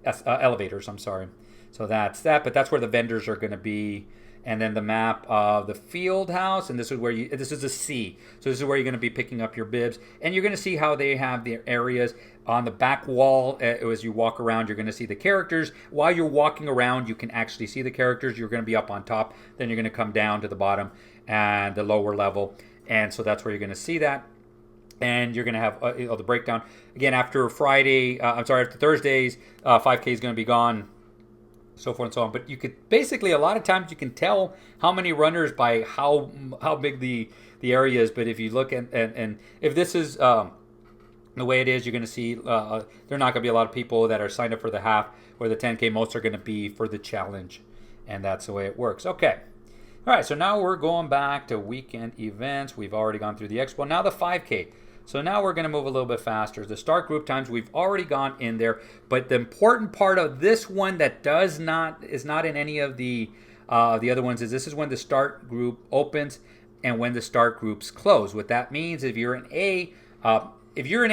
elevators, I'm sorry. So that's that, but that's where the vendors are going to be. And then the map of the field house, and this is a C. So this is where you're going to be picking up your bibs. And you're going to see how they have the areas on the back wall. As you walk around, you're going to see the characters. While you're walking around, you can actually see the characters. You're going to be up on top. Then you're going to come down to the bottom and the lower level. And so that's where you're going to see that. And you're going to have the breakdown. Again, after Thursdays, 5K is going to be gone. So forth and so on. But you could basically, a lot of times you can tell how many runners by how big the area is. But if you look at and if this is the way it is, you're going to see there are not going to be a lot of people that are signed up for the half or the 10K. Most are going to be for the challenge, and that's the way it works. Okay. All right. So now we're going back to weekend events. We've already gone through the Expo. Now the 5K. So now we're going to move a little bit faster. The start group times, we've already gone in there. But the important part of this one that is not in any of the other ones is this is when the start group opens and when the start groups close. What that means, if you're an A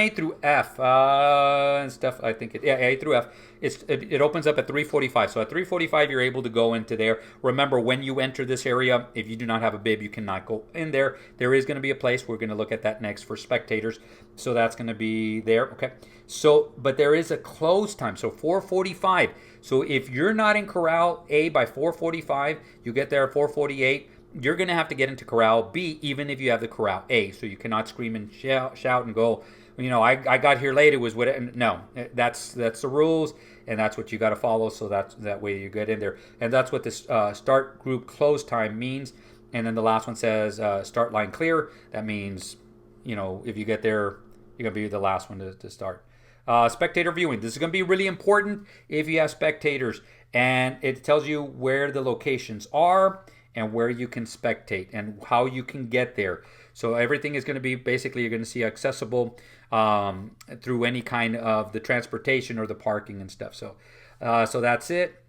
through F and stuff, I think A through F, it opens up at 3:45. So at 3:45, you're able to go into there. Remember, when you enter this area, if you do not have a bib, you cannot go in there. There is going to be a place. We're going to look at that next for spectators. So that's going to be there. Okay. So, but there is a close time. So 4:45. So if you're not in Corral A by 4:45, you get there at 4:48. You're going to have to get into Corral B even if you have the Corral A. So you cannot scream and shout and go, I got here late. It was what? No, that's the rules, and that's what you got to follow. So that way you get in there. And that's what this start group close time means. And then the last one says start line clear. That means, if you get there, you're going to be the last one to start. Spectator viewing. This is going to be really important if you have spectators. And it tells you where the locations are and where you can spectate and how you can get there. So everything is going to be basically, you're going to see accessible through any kind of the transportation or the parking and stuff. So that's it.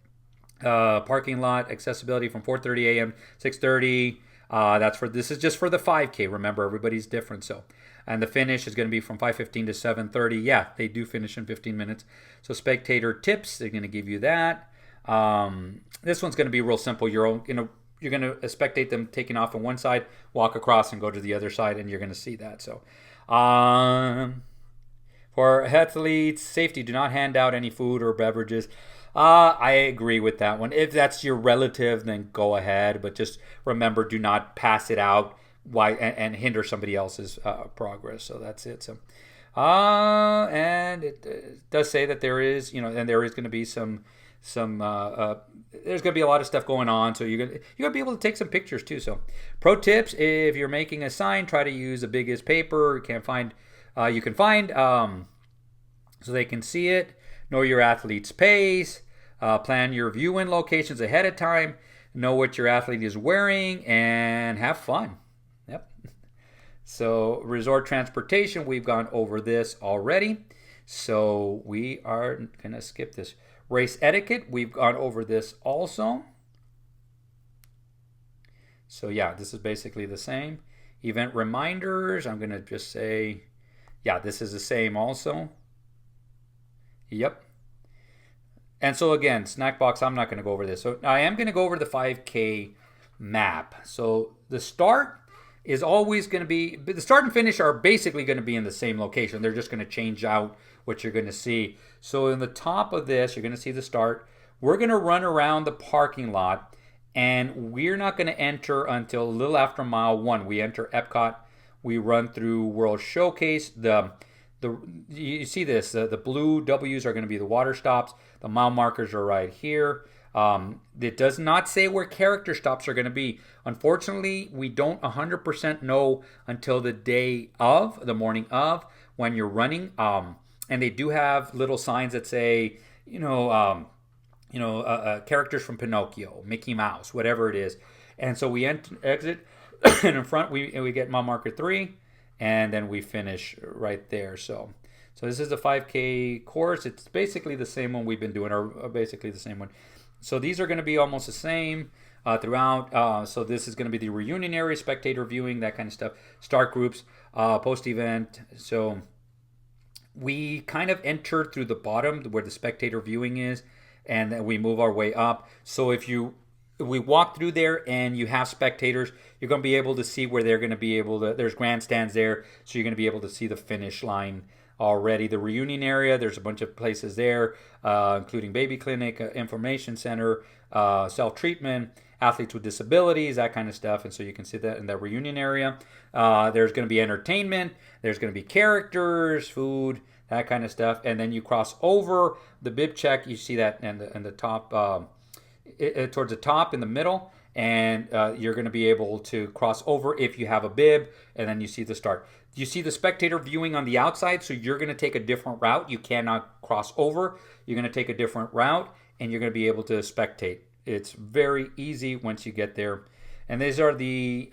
Parking lot accessibility from 4:30 a.m. 6:30. This is just for the 5K. Remember, everybody's different. So, and the finish is going to be from 5:15 to 7:30. Yeah, they do finish in 15 minutes. So spectator tips, they're going to give you that. This one's going to be real simple. You're going to spectate them taking off on one side, walk across and go to the other side, and you're going to see that. So, for athletes, safety, do not hand out any food or beverages. I agree with that one. If that's your relative, then go ahead. But just remember, do not pass it out and hinder somebody else's progress. So that's it. So, and it does say that there is, and there is going to be some there's going to be a lot of stuff going on, so you're going to be able to take some pictures too. So pro tips, if you're making a sign, try to use the biggest paper you can find so they can see it. Know your athlete's pace, plan your view-in locations ahead of time, know what your athlete is wearing, and have fun. Yep. So resort transportation, we've gone over this already, so we are going to skip this. Race etiquette, we've gone over this also. So yeah, this is basically the same. Event reminders, I'm going to just say, yeah, this is the same also. Yep. And so again, snack box, I'm not going to go over this. So I am going to go over the 5K map. So the start is always going to be, the start and finish are basically going to be in the same location. They're just going to change out what you're going to see. So in the top of this, you're going to see the start. We're going to run around the parking lot, and we're not going to enter until a little after mile 1. We enter Epcot. We run through World Showcase. You see this, the blue W's are going to be the water stops. The mile markers are right here. It does not say where character stops are going to be. Unfortunately, we don't 100% know until the morning of, when you're running. And they do have little signs that say, characters from Pinocchio, Mickey Mouse, whatever it is. And so we exit, and in front we get mile marker 3, and then we finish right there. So this is the 5K course. It's basically the same one we've been doing, or basically the same one. So these are going to be almost the same throughout. So this is going to be the reunion area, spectator viewing, that kind of stuff. Start groups, post-event. So we kind of enter through the bottom where the spectator viewing is, and then we move our way up. So if we walk through there and you have spectators, you're going to be able to see where they're going to be able to, there's grandstands there, so you're going to be able to see the finish line already. The reunion area, there's a bunch of places there, including baby clinic, information center, self-treatment, athletes with disabilities, that kind of stuff. And so you can see that in the reunion area. There's going to be entertainment, there's going to be characters, food, that kind of stuff. And then you cross over the bib check, you see that in the top, towards the top in the middle, and you're going to be able to cross over if you have a bib, and then you see the start. You see the spectator viewing on the outside, so you're going to take a different route. You cannot cross over. You're going to take a different route, and you're going to be able to spectate. It's very easy once you get there. And these are the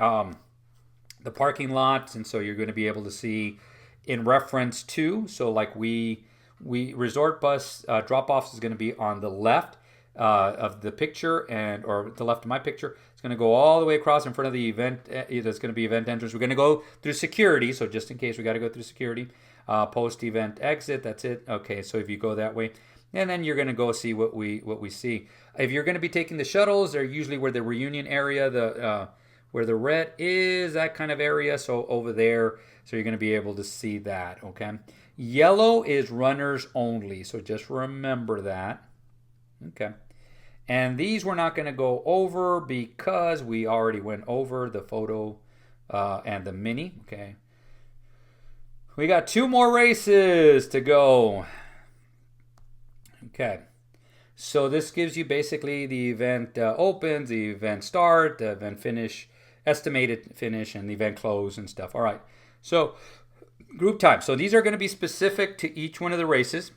parking lots, and so you're going to be able to see in reference to. So like we resort bus drop-offs is going to be on the left of the picture, or the left of my picture. It's going to go all the way across in front of the event. There's going to be event entrance. We're going to go through security, so just in case we got to go through security. Post-event exit, that's it. Okay, so if you go that way, and then you're going to go see what we see. If you're going to be taking the shuttles, they're usually where the reunion area, where the red is, that kind of area, so over there. So you're going to be able to see that, okay? Yellow is runners only, so just remember that. Okay. And these we're not going to go over because we already went over the photo and the mini. Okay. We got 2 more races to go. Okay. So this gives you basically the event opens, the event start, the event finish, estimated finish, and the event close and stuff. All right. So group time. So these are going to be specific to each one of the races.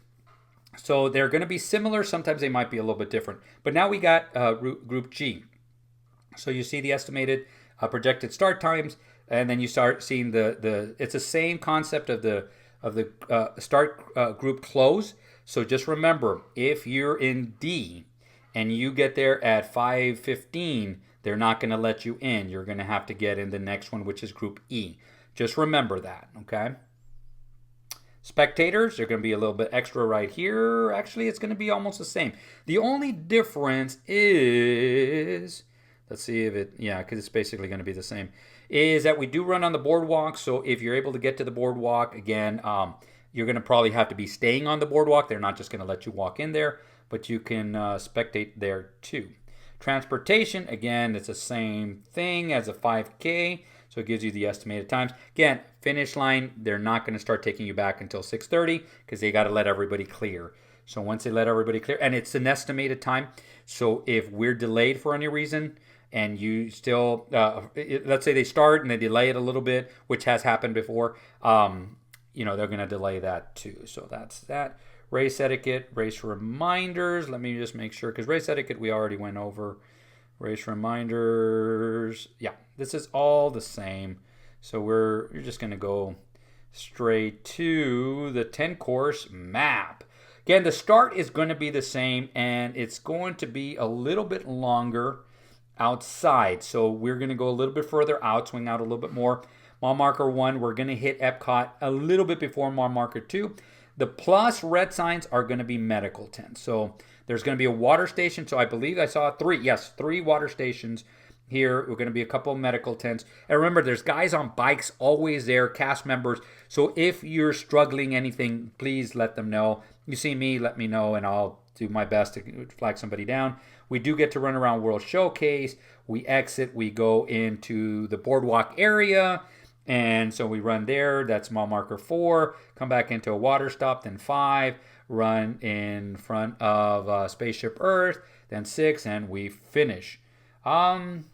So they're going to be similar. Sometimes they might be a little bit different. But now we got Group G. So you see the estimated projected start times, and then you start seeing it's the same concept of the start group close. So just remember, if you're in D and you get there at 5:15, they're not going to let you in. You're going to have to get in the next one, which is Group E. Just remember that, okay? Spectators are going to be a little bit extra right here. Actually, it's going to be almost the same. The only difference is, let's see if because it's basically going to be the same, is that we do run on the boardwalk. So if you're able to get to the boardwalk, again, you're going to probably have to be staying on the boardwalk. They're not just going to let you walk in there, but you can spectate there too. Transportation, again, it's the same thing as a 5K. So it gives you the estimated times. Again, finish line, they're not going to start taking you back until 6:30 because they got to let everybody clear. So once they let everybody clear, and it's an estimated time. So if we're delayed for any reason and you still, let's say they start and they delay it a little bit, which has happened before, they're going to delay that too. So that's that. Race etiquette, race reminders. Let me just make sure, because race etiquette we already went over. Race reminders. Yeah, this is all the same. So you're just going to go straight to the 10-course map. Again, the start is going to be the same, and it's going to be a little bit longer outside. So we're going to go a little bit further out, swing out a little bit more. Mile marker 1, we're going to hit Epcot a little bit before mile marker 2. The plus red signs are going to be medical tents. So there's going to be a water station. So I believe I saw 3. Yes, 3 water stations here. We're going to be a couple of medical tents. And remember, there's guys on bikes always there, cast members. So if you're struggling anything, please let them know. You see me, let me know, and I'll do my best to flag somebody down. We do get to run around World Showcase. We exit. We go into the boardwalk area. And so we run there. That's mile marker 4. Come back into a water stop. Then 5. Run in front of Spaceship Earth. Then 6. And we finish. Not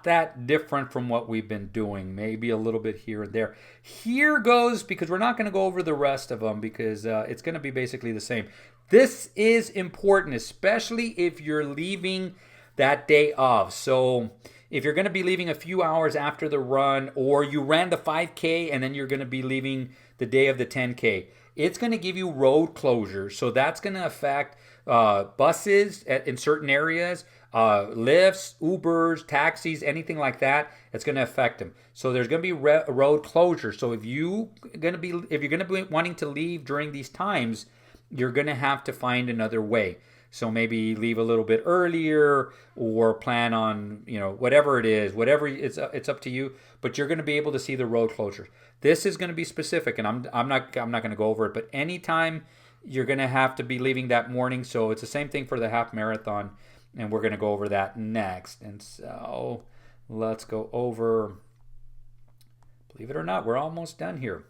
that different from what we've been doing. Maybe a little bit here and there. Here goes, because we're not going to go over the rest of them, because it's going to be basically the same. This is important, especially if you're leaving that day of. So if you're going to be leaving a few hours after the run, or you ran the 5K and then you're going to be leaving the day of the 10K, it's going to give you road closures. So that's going to affect buses in certain areas, lifts, Ubers, taxis, anything like that. It's going to affect them. So there's going to be road closure. So if you're going to be wanting to leave during these times, you're going to have to find another way. So maybe leave a little bit earlier, or plan on, whatever it is, whatever it's up to you. But you're going to be able to see the road closures. This is going to be specific, and I'm not going to go over it. But anytime you're going to have to be leaving that morning. So it's the same thing for the half marathon, and we're going to go over that next. And so let's go over. Believe it or not, we're almost done here.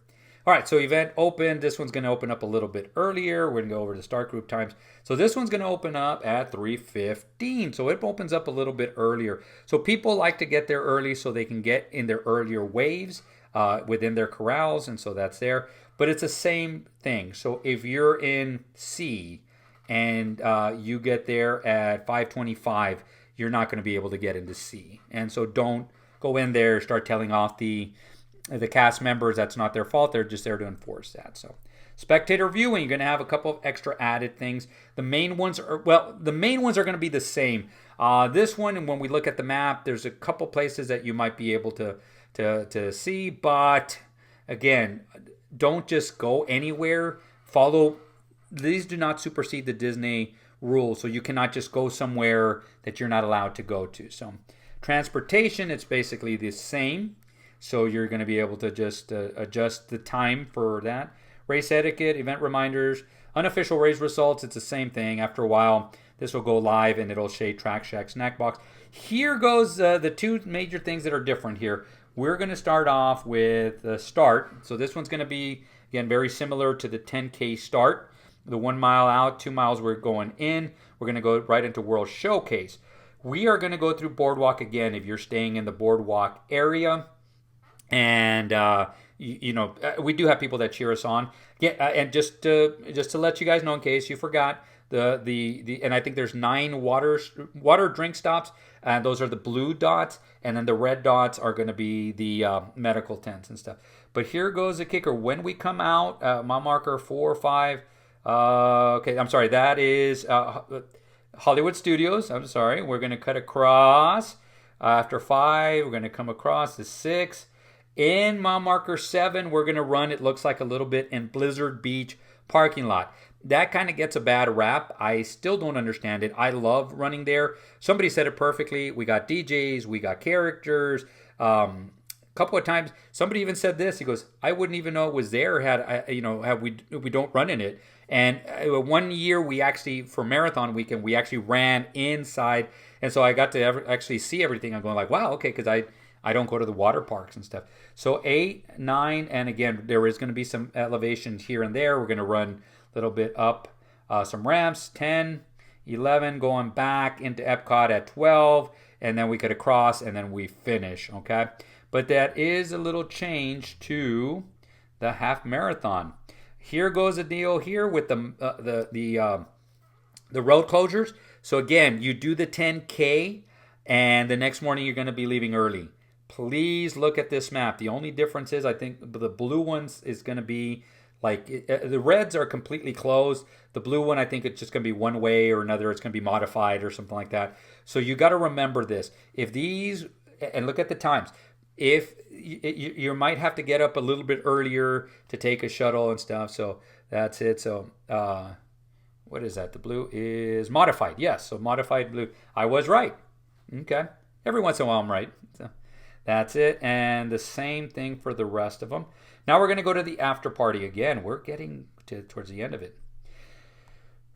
All right, so event open. This one's going to open up a little bit earlier. We're going to go over the start group times. So this one's going to open up at 3:15. So it opens up a little bit earlier. So people like to get there early so they can get in their earlier waves within their corrals, and so that's there. But it's the same thing. So if you're in C and you get there at 5:25, you're not going to be able to get into C. And so don't go in there, start telling off the cast members. That's not their fault. They're just there to enforce that. So spectator viewing, you're going to have a couple of extra added things. The main ones are going to be the same. This one, and when we look at the map, there's a couple places that you might be able to see, but again, don't just go anywhere. These do not supersede the Disney rules, so you cannot just go somewhere that you're not allowed to go to. So transportation, it's basically the same. So you're going to be able to just adjust the time for that. Race etiquette, event reminders, unofficial race results, it's the same thing. After a while, this will go live and it'll say Track Shack Snack Box. Here goes the two major things that are different here. We're going to start off with the start. So this one's going to be, again, very similar to the 10K start. The 1 mile out, 2 miles we're going in. We're going to go right into World Showcase. We are going to go through Boardwalk again if you're staying in the Boardwalk area. And we do have people that cheer us on. Yeah, and just to let you guys know, in case you forgot, and I think there's 9 water drink stops, and those are the blue dots, and then the red dots are going to be the medical tents and stuff. But here goes the kicker. When we come out, mile marker 4 or 5. Okay, I'm sorry. That is Hollywood Studios. I'm sorry. We're going to cut across after 5. We're going to come across to 6. In mile marker 7, we're going to run, it looks like a little bit, in Blizzard Beach parking lot. That kind of gets a bad rap. I still don't understand it. I love running there. Somebody said it perfectly. We got DJs, we got characters. A couple of times, somebody even said this. He goes, "I wouldn't even know it was there had we don't run in it." And one year we actually, for marathon weekend, we actually ran inside, and so I got to actually see everything. I'm going like, wow, okay, because I don't go to the water parks and stuff. So 8, 9, and again, there is going to be some elevation here and there. We're going to run a little bit up some ramps. 10, 11, going back into Epcot at 12, and then we cut across, and then we finish, okay? But that is a little change to the half marathon. Here goes the deal here with the road closures. So again, you do the 10K, and the next morning you're going to be leaving early. Please look at this map. The only difference is I think the blue ones is going to be like the reds are completely closed. The blue one, I think it's just going to be one way or another. It's going to be modified or something like that. So you got to remember this. If these, and look at the times, if you might have to get up a little bit earlier to take a shuttle and stuff. So that's it. So what is that? The blue is modified. Yes. So modified blue. I was right. Okay. Every once in a while I'm right. So that's it. And the same thing for the rest of them. Now we're going to go to the after party again. We're getting towards the end of it.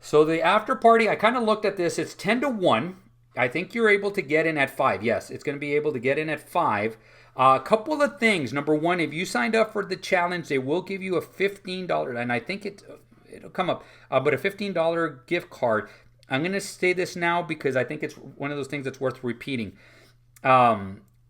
So the after party, I kind of looked at this. It's 10-1. I think you're able to get in at 5. Yes, it's going to be able to get in at 5. A couple of things. Number one, if you signed up for the challenge, they will give you a $15, and I think it'll come up, but a $15 gift card. I'm going to say this now because I think it's one of those things that's worth repeating.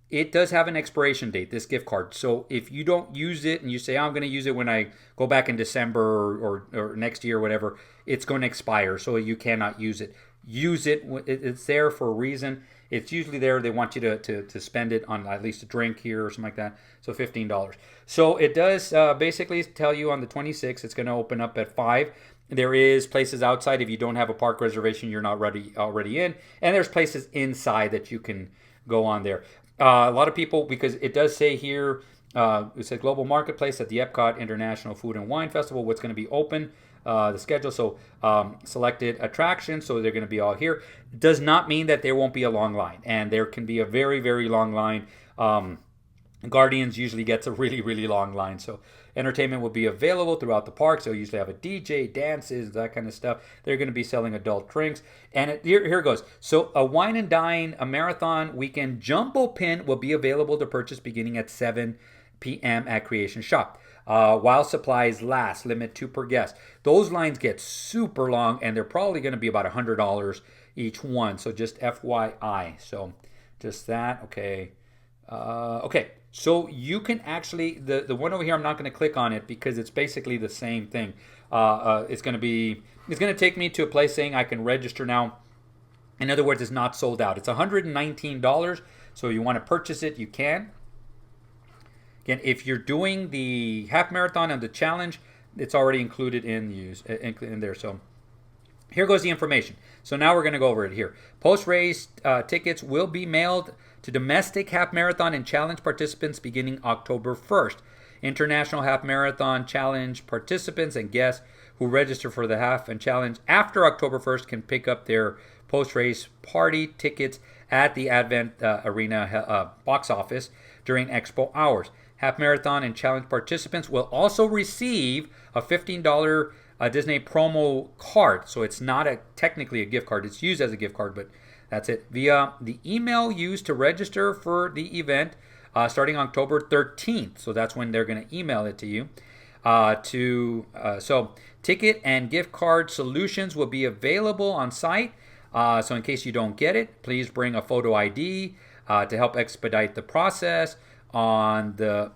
It does have an expiration date, this gift card. So if you don't use it and you say, I'm going to use it when I go back in December or next year or whatever, it's going to expire. So you cannot use it. Use it. It's there for a reason. It's usually there. They want you to spend it on at least a drink here or something like that. So $15. So it does basically tell you on the 26th, it's going to open up at 5. There is places outside. If you don't have a park reservation, you're not already in. And there's places inside that you can go on there. A lot of people, because it does say here, it says Global Marketplace at the Epcot International Food and Wine Festival, what's going to be open, the schedule. So selected attractions, so they're going to be all here. Does not mean that there won't be a long line. And there can be a very, very long line. Guardians usually gets a really, really long line. So entertainment will be available throughout the park. So usually have a DJ, dances, that kind of stuff. They're going to be selling adult drinks. And here it goes. So a Wine and Dine, a marathon weekend jumbo pin will be available to purchase beginning at 7 p.m. at Creation Shop. While supplies last, limit 2 per guest. Those lines get super long, and they're probably going to be about $100 each one. So just FYI. So just that. Okay. Okay, so you can actually, the one over here, I'm not going to click on it because it's basically the same thing. It's going to take me to a place saying I can register now. In other words, it's not sold out. It's $119. So you want to purchase it, you can. Again, if you're doing the half marathon and the challenge, it's already included in there. So here goes the information. So now we're going to go over it here. Post-race tickets will be mailed to domestic half marathon and challenge participants beginning October 1st. International half marathon challenge participants and guests who register for the half and challenge after October 1st can pick up their post-race party tickets at the Advent Arena box office during Expo hours. Half marathon and challenge participants will also receive a $15 Disney promo card. So it's not technically a gift card. It's used as a gift card, but that's it. Via the email used to register for the event starting October 13th. So that's when they're going to email it to you. So ticket and gift card solutions will be available on site. So in case you don't get it, please bring a photo ID to help expedite the process. On the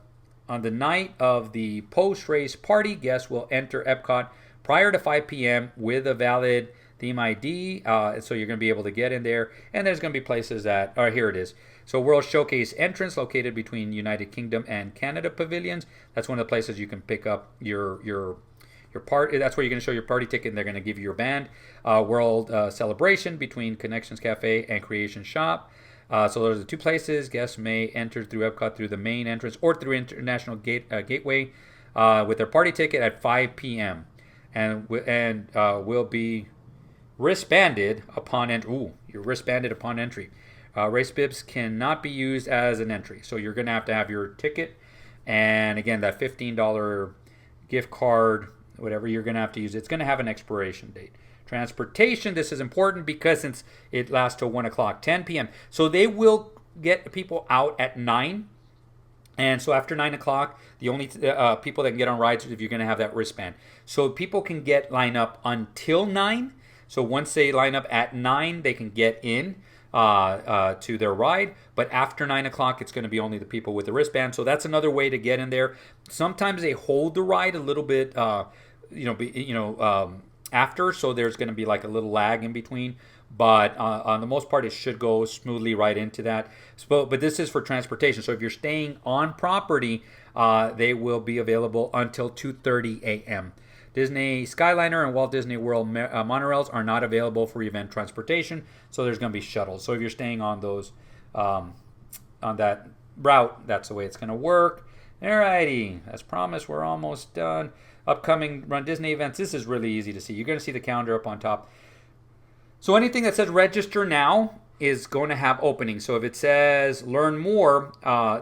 night of the post-race party, guests will enter Epcot prior to 5 p.m. with a valid theme ID, so you're going to be able to get in there. And there's going to be places that, here it is. So World Showcase entrance located between United Kingdom and Canada pavilions. That's one of the places you can pick up your party. That's where you're going to show your party ticket, and they're going to give you your band. World Celebration between Connections Cafe and Creation Shop. So those are the 2 places. Guests may enter through Epcot through the main entrance or through International Gateway with their party ticket at 5 p.m. and will be wristbanded upon entry. Ooh, you're wristbanded upon entry. Race bibs cannot be used as an entry. So you're going to have your ticket. And again, that $15 gift card, whatever you're going to have to use, it's going to have an expiration date. Transportation, this is important because since it lasts till 1 o'clock, 10 p.m. So they will get people out at 9. And so after 9 o'clock, the only people that can get on rides is if you're going to have that wristband. So people can line up until 9. So once they line up at 9, they can get in to their ride. But after 9 o'clock, it's going to be only the people with the wristband. So that's another way to get in there. Sometimes they hold the ride a little bit, after, so there's going to be like a little lag in between, but on the most part it should go smoothly right into that. But this is for transportation, so if you're staying on property, they will be available until 2:30 a.m. Disney Skyliner and Walt Disney World monorails are not available for event transportation, so there's going to be shuttles. So if you're staying on those on that route, that's the way it's going to work. Alrighty, as promised, we're almost done. Upcoming Run Disney events. This is really easy to see. You're going to see the calendar up on top. So anything that says register now is going to have openings. So if it says learn more,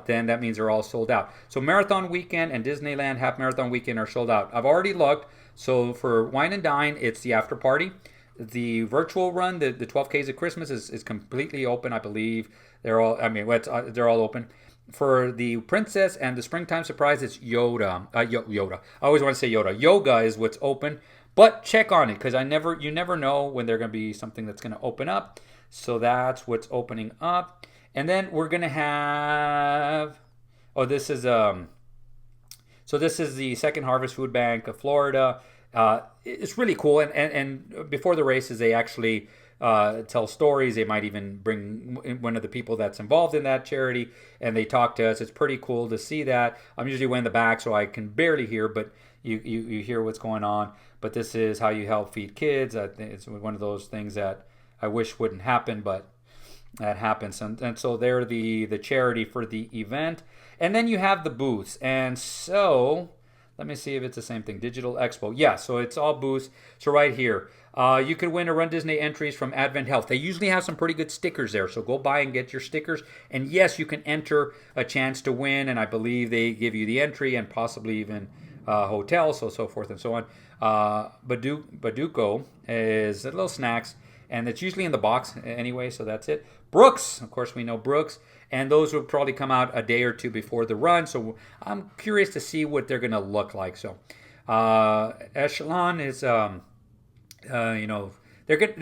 then that means they're all sold out. So Marathon Weekend and Disneyland Half Marathon Weekend are sold out. I've already looked. So for Wine and Dine, it's the after party. The virtual run, the 12Ks of Christmas is completely open, I believe. They're all open. For the Princess and the Springtime Surprise, it's Yoda. Yoda. I always want to say Yoda. Yoga is what's open, but check on it because you never know when there's going to be something that's going to open up. So that's what's opening up, and then we're going to have. This is the Second Harvest Food Bank of Florida. It's really cool, and before the races, they actually tell stories. They might even bring one of the people that's involved in that charity, and they talk to us. It's pretty cool to see that. I'm usually way in the back, so I can barely hear, but you hear what's going on. but this is how you help feed kids. I think it's one of those things that I wish wouldn't happen, but that happens. And so they're the charity for the event. And then you have the booths. And so let me see if it's the same thing. Digital Expo. Yeah, so it's all booths. So right here, you could win a runDisney entries from Advent Health. They usually have some pretty good stickers there, so go by and get your stickers. And yes, you can enter a chance to win, and I believe they give you the entry and possibly even hotels, so forth and so on. Baduco is little snacks, and it's usually in the box anyway, so that's it. Brooks, of course we know Brooks, and those will probably come out a day or two before the run, so I'm curious to see what they're going to look like. So Echelon is, they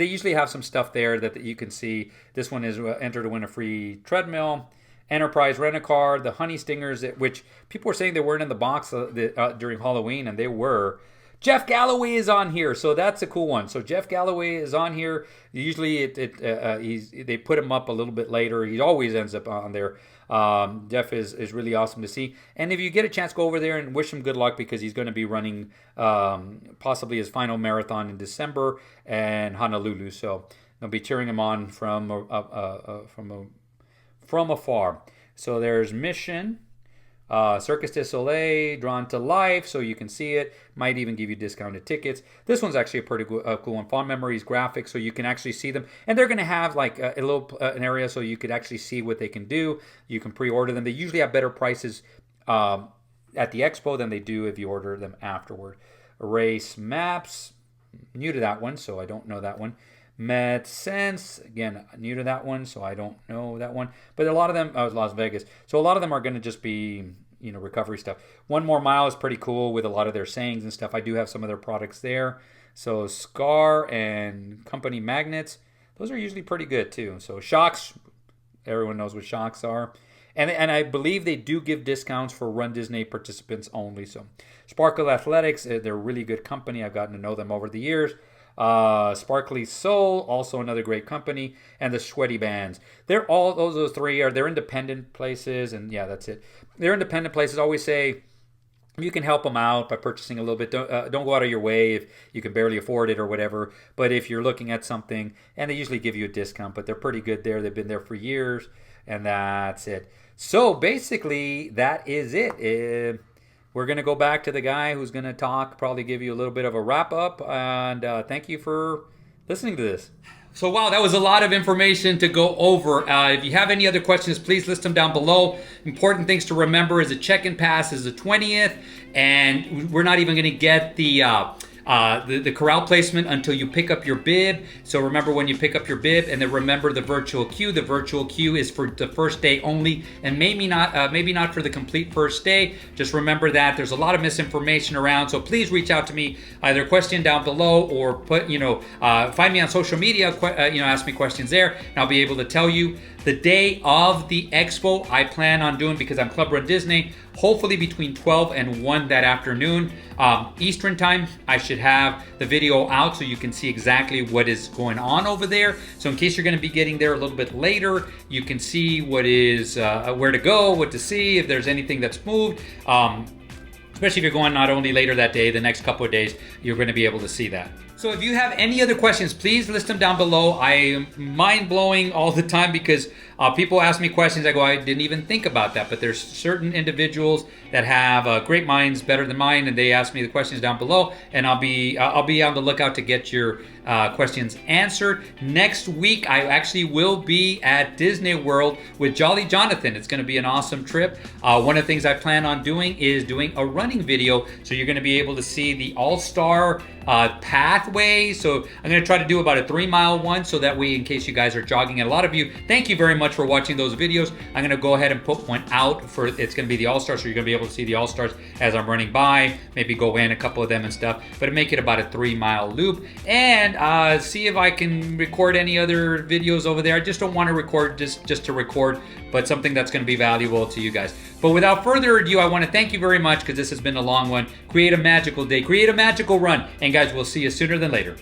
usually have some stuff there that you can see. This one is enter to win a free treadmill. Enterprise Rent-A-Car, the Honey Stingers, which people were saying they weren't in the box during Halloween, and they were. Jeff Galloway is on here, so that's a cool one. So Jeff Galloway is on here. Usually they put him up a little bit later. He always ends up on there. Jeff is really awesome to see. And if you get a chance, go over there and wish him good luck, because he's going to be running possibly his final marathon in December and Honolulu. So they'll be cheering him on from afar. So there's Mission. Circus du Soleil, Drawn to Life, so you can see it. Might even give you discounted tickets. This one's actually a pretty cool one. Fond Memories graphics, so you can actually see them. And they're going to have like a little an area so you could actually see what they can do. You can pre-order them. They usually have better prices at the expo than they do if you order them afterward. Erase Maps, new to that one, so I don't know that one. MedSense, again, new to that one, so I don't know that one. But a lot of them, Las Vegas, so a lot of them are going to just be, recovery stuff. One More Mile is pretty cool with a lot of their sayings and stuff. I do have some of their products there. So Scar and Company Magnets, those are usually pretty good too. So Shocks, everyone knows what Shocks are. And I believe they do give discounts for runDisney participants only. So Sparkle Athletics, they're a really good company. I've gotten to know them over the years. Sparkly Soul, also another great company, and the Sweaty Bands. They're all those three they're independent places, and yeah, that's it. They're independent places. Always say you can help them out by purchasing a little bit. Don't go out of your way if you can barely afford it or whatever. But if you're looking at something, and they usually give you a discount, but they're pretty good there. They've been there for years, and that's it. So basically, that is it. We're going to go back to the guy who's going to talk, probably give you a little bit of a wrap up. And thank you for listening to this. So, wow, that was a lot of information to go over. If you have any other questions, please list them down below. Important things to remember is the check-in pass is the 20th. And we're not even going to get the corral placement until you pick up your bib. So remember when you pick up your bib, and then remember the virtual queue. The virtual queue is for the first day only, and maybe not for the complete first day. Just remember that there's a lot of misinformation around. So please reach out to me, either question down below or find me on social media. Ask me questions there, and I'll be able to tell you. The day of the expo, I plan on doing, because I'm Club runDisney, hopefully between 12 and 1 that afternoon. Eastern time, I should have the video out so you can see exactly what is going on over there. So in case you're going to be getting there a little bit later, you can see what is, where to go, what to see, if there's anything that's moved. Especially if you're going not only later that day, the next couple of days, you're going to be able to see that. So if you have any other questions, please list them down below. I am mind-blowing all the time because people ask me questions. I go, I didn't even think about that. But there's certain individuals that have great minds, better than mine, and they ask me the questions down below, and I'll be on the lookout to get your questions answered. Next week, I actually will be at Disney World with Jolly Jonathan. It's going to be an awesome trip. One of the things I plan on doing is doing a running video, so you're going to be able to see the All-Star pathway. So I'm going to try to do about a 3-mile one, so that way in case you guys are jogging, and a lot of you, thank you very much for watching those videos. I'm going to go ahead and put one out for, it's going to be the All-Star, so you're going to be able to see the All-Stars as I'm running by, maybe go in a couple of them and stuff, but make it about a 3-mile loop, and see if I can record any other videos over there. I just don't want to record just to record, but something that's going to be valuable to you guys. But without further ado, I want to thank you very much, because this has been a long one. Create a magical day, create a magical run, and guys, we'll see you sooner than later.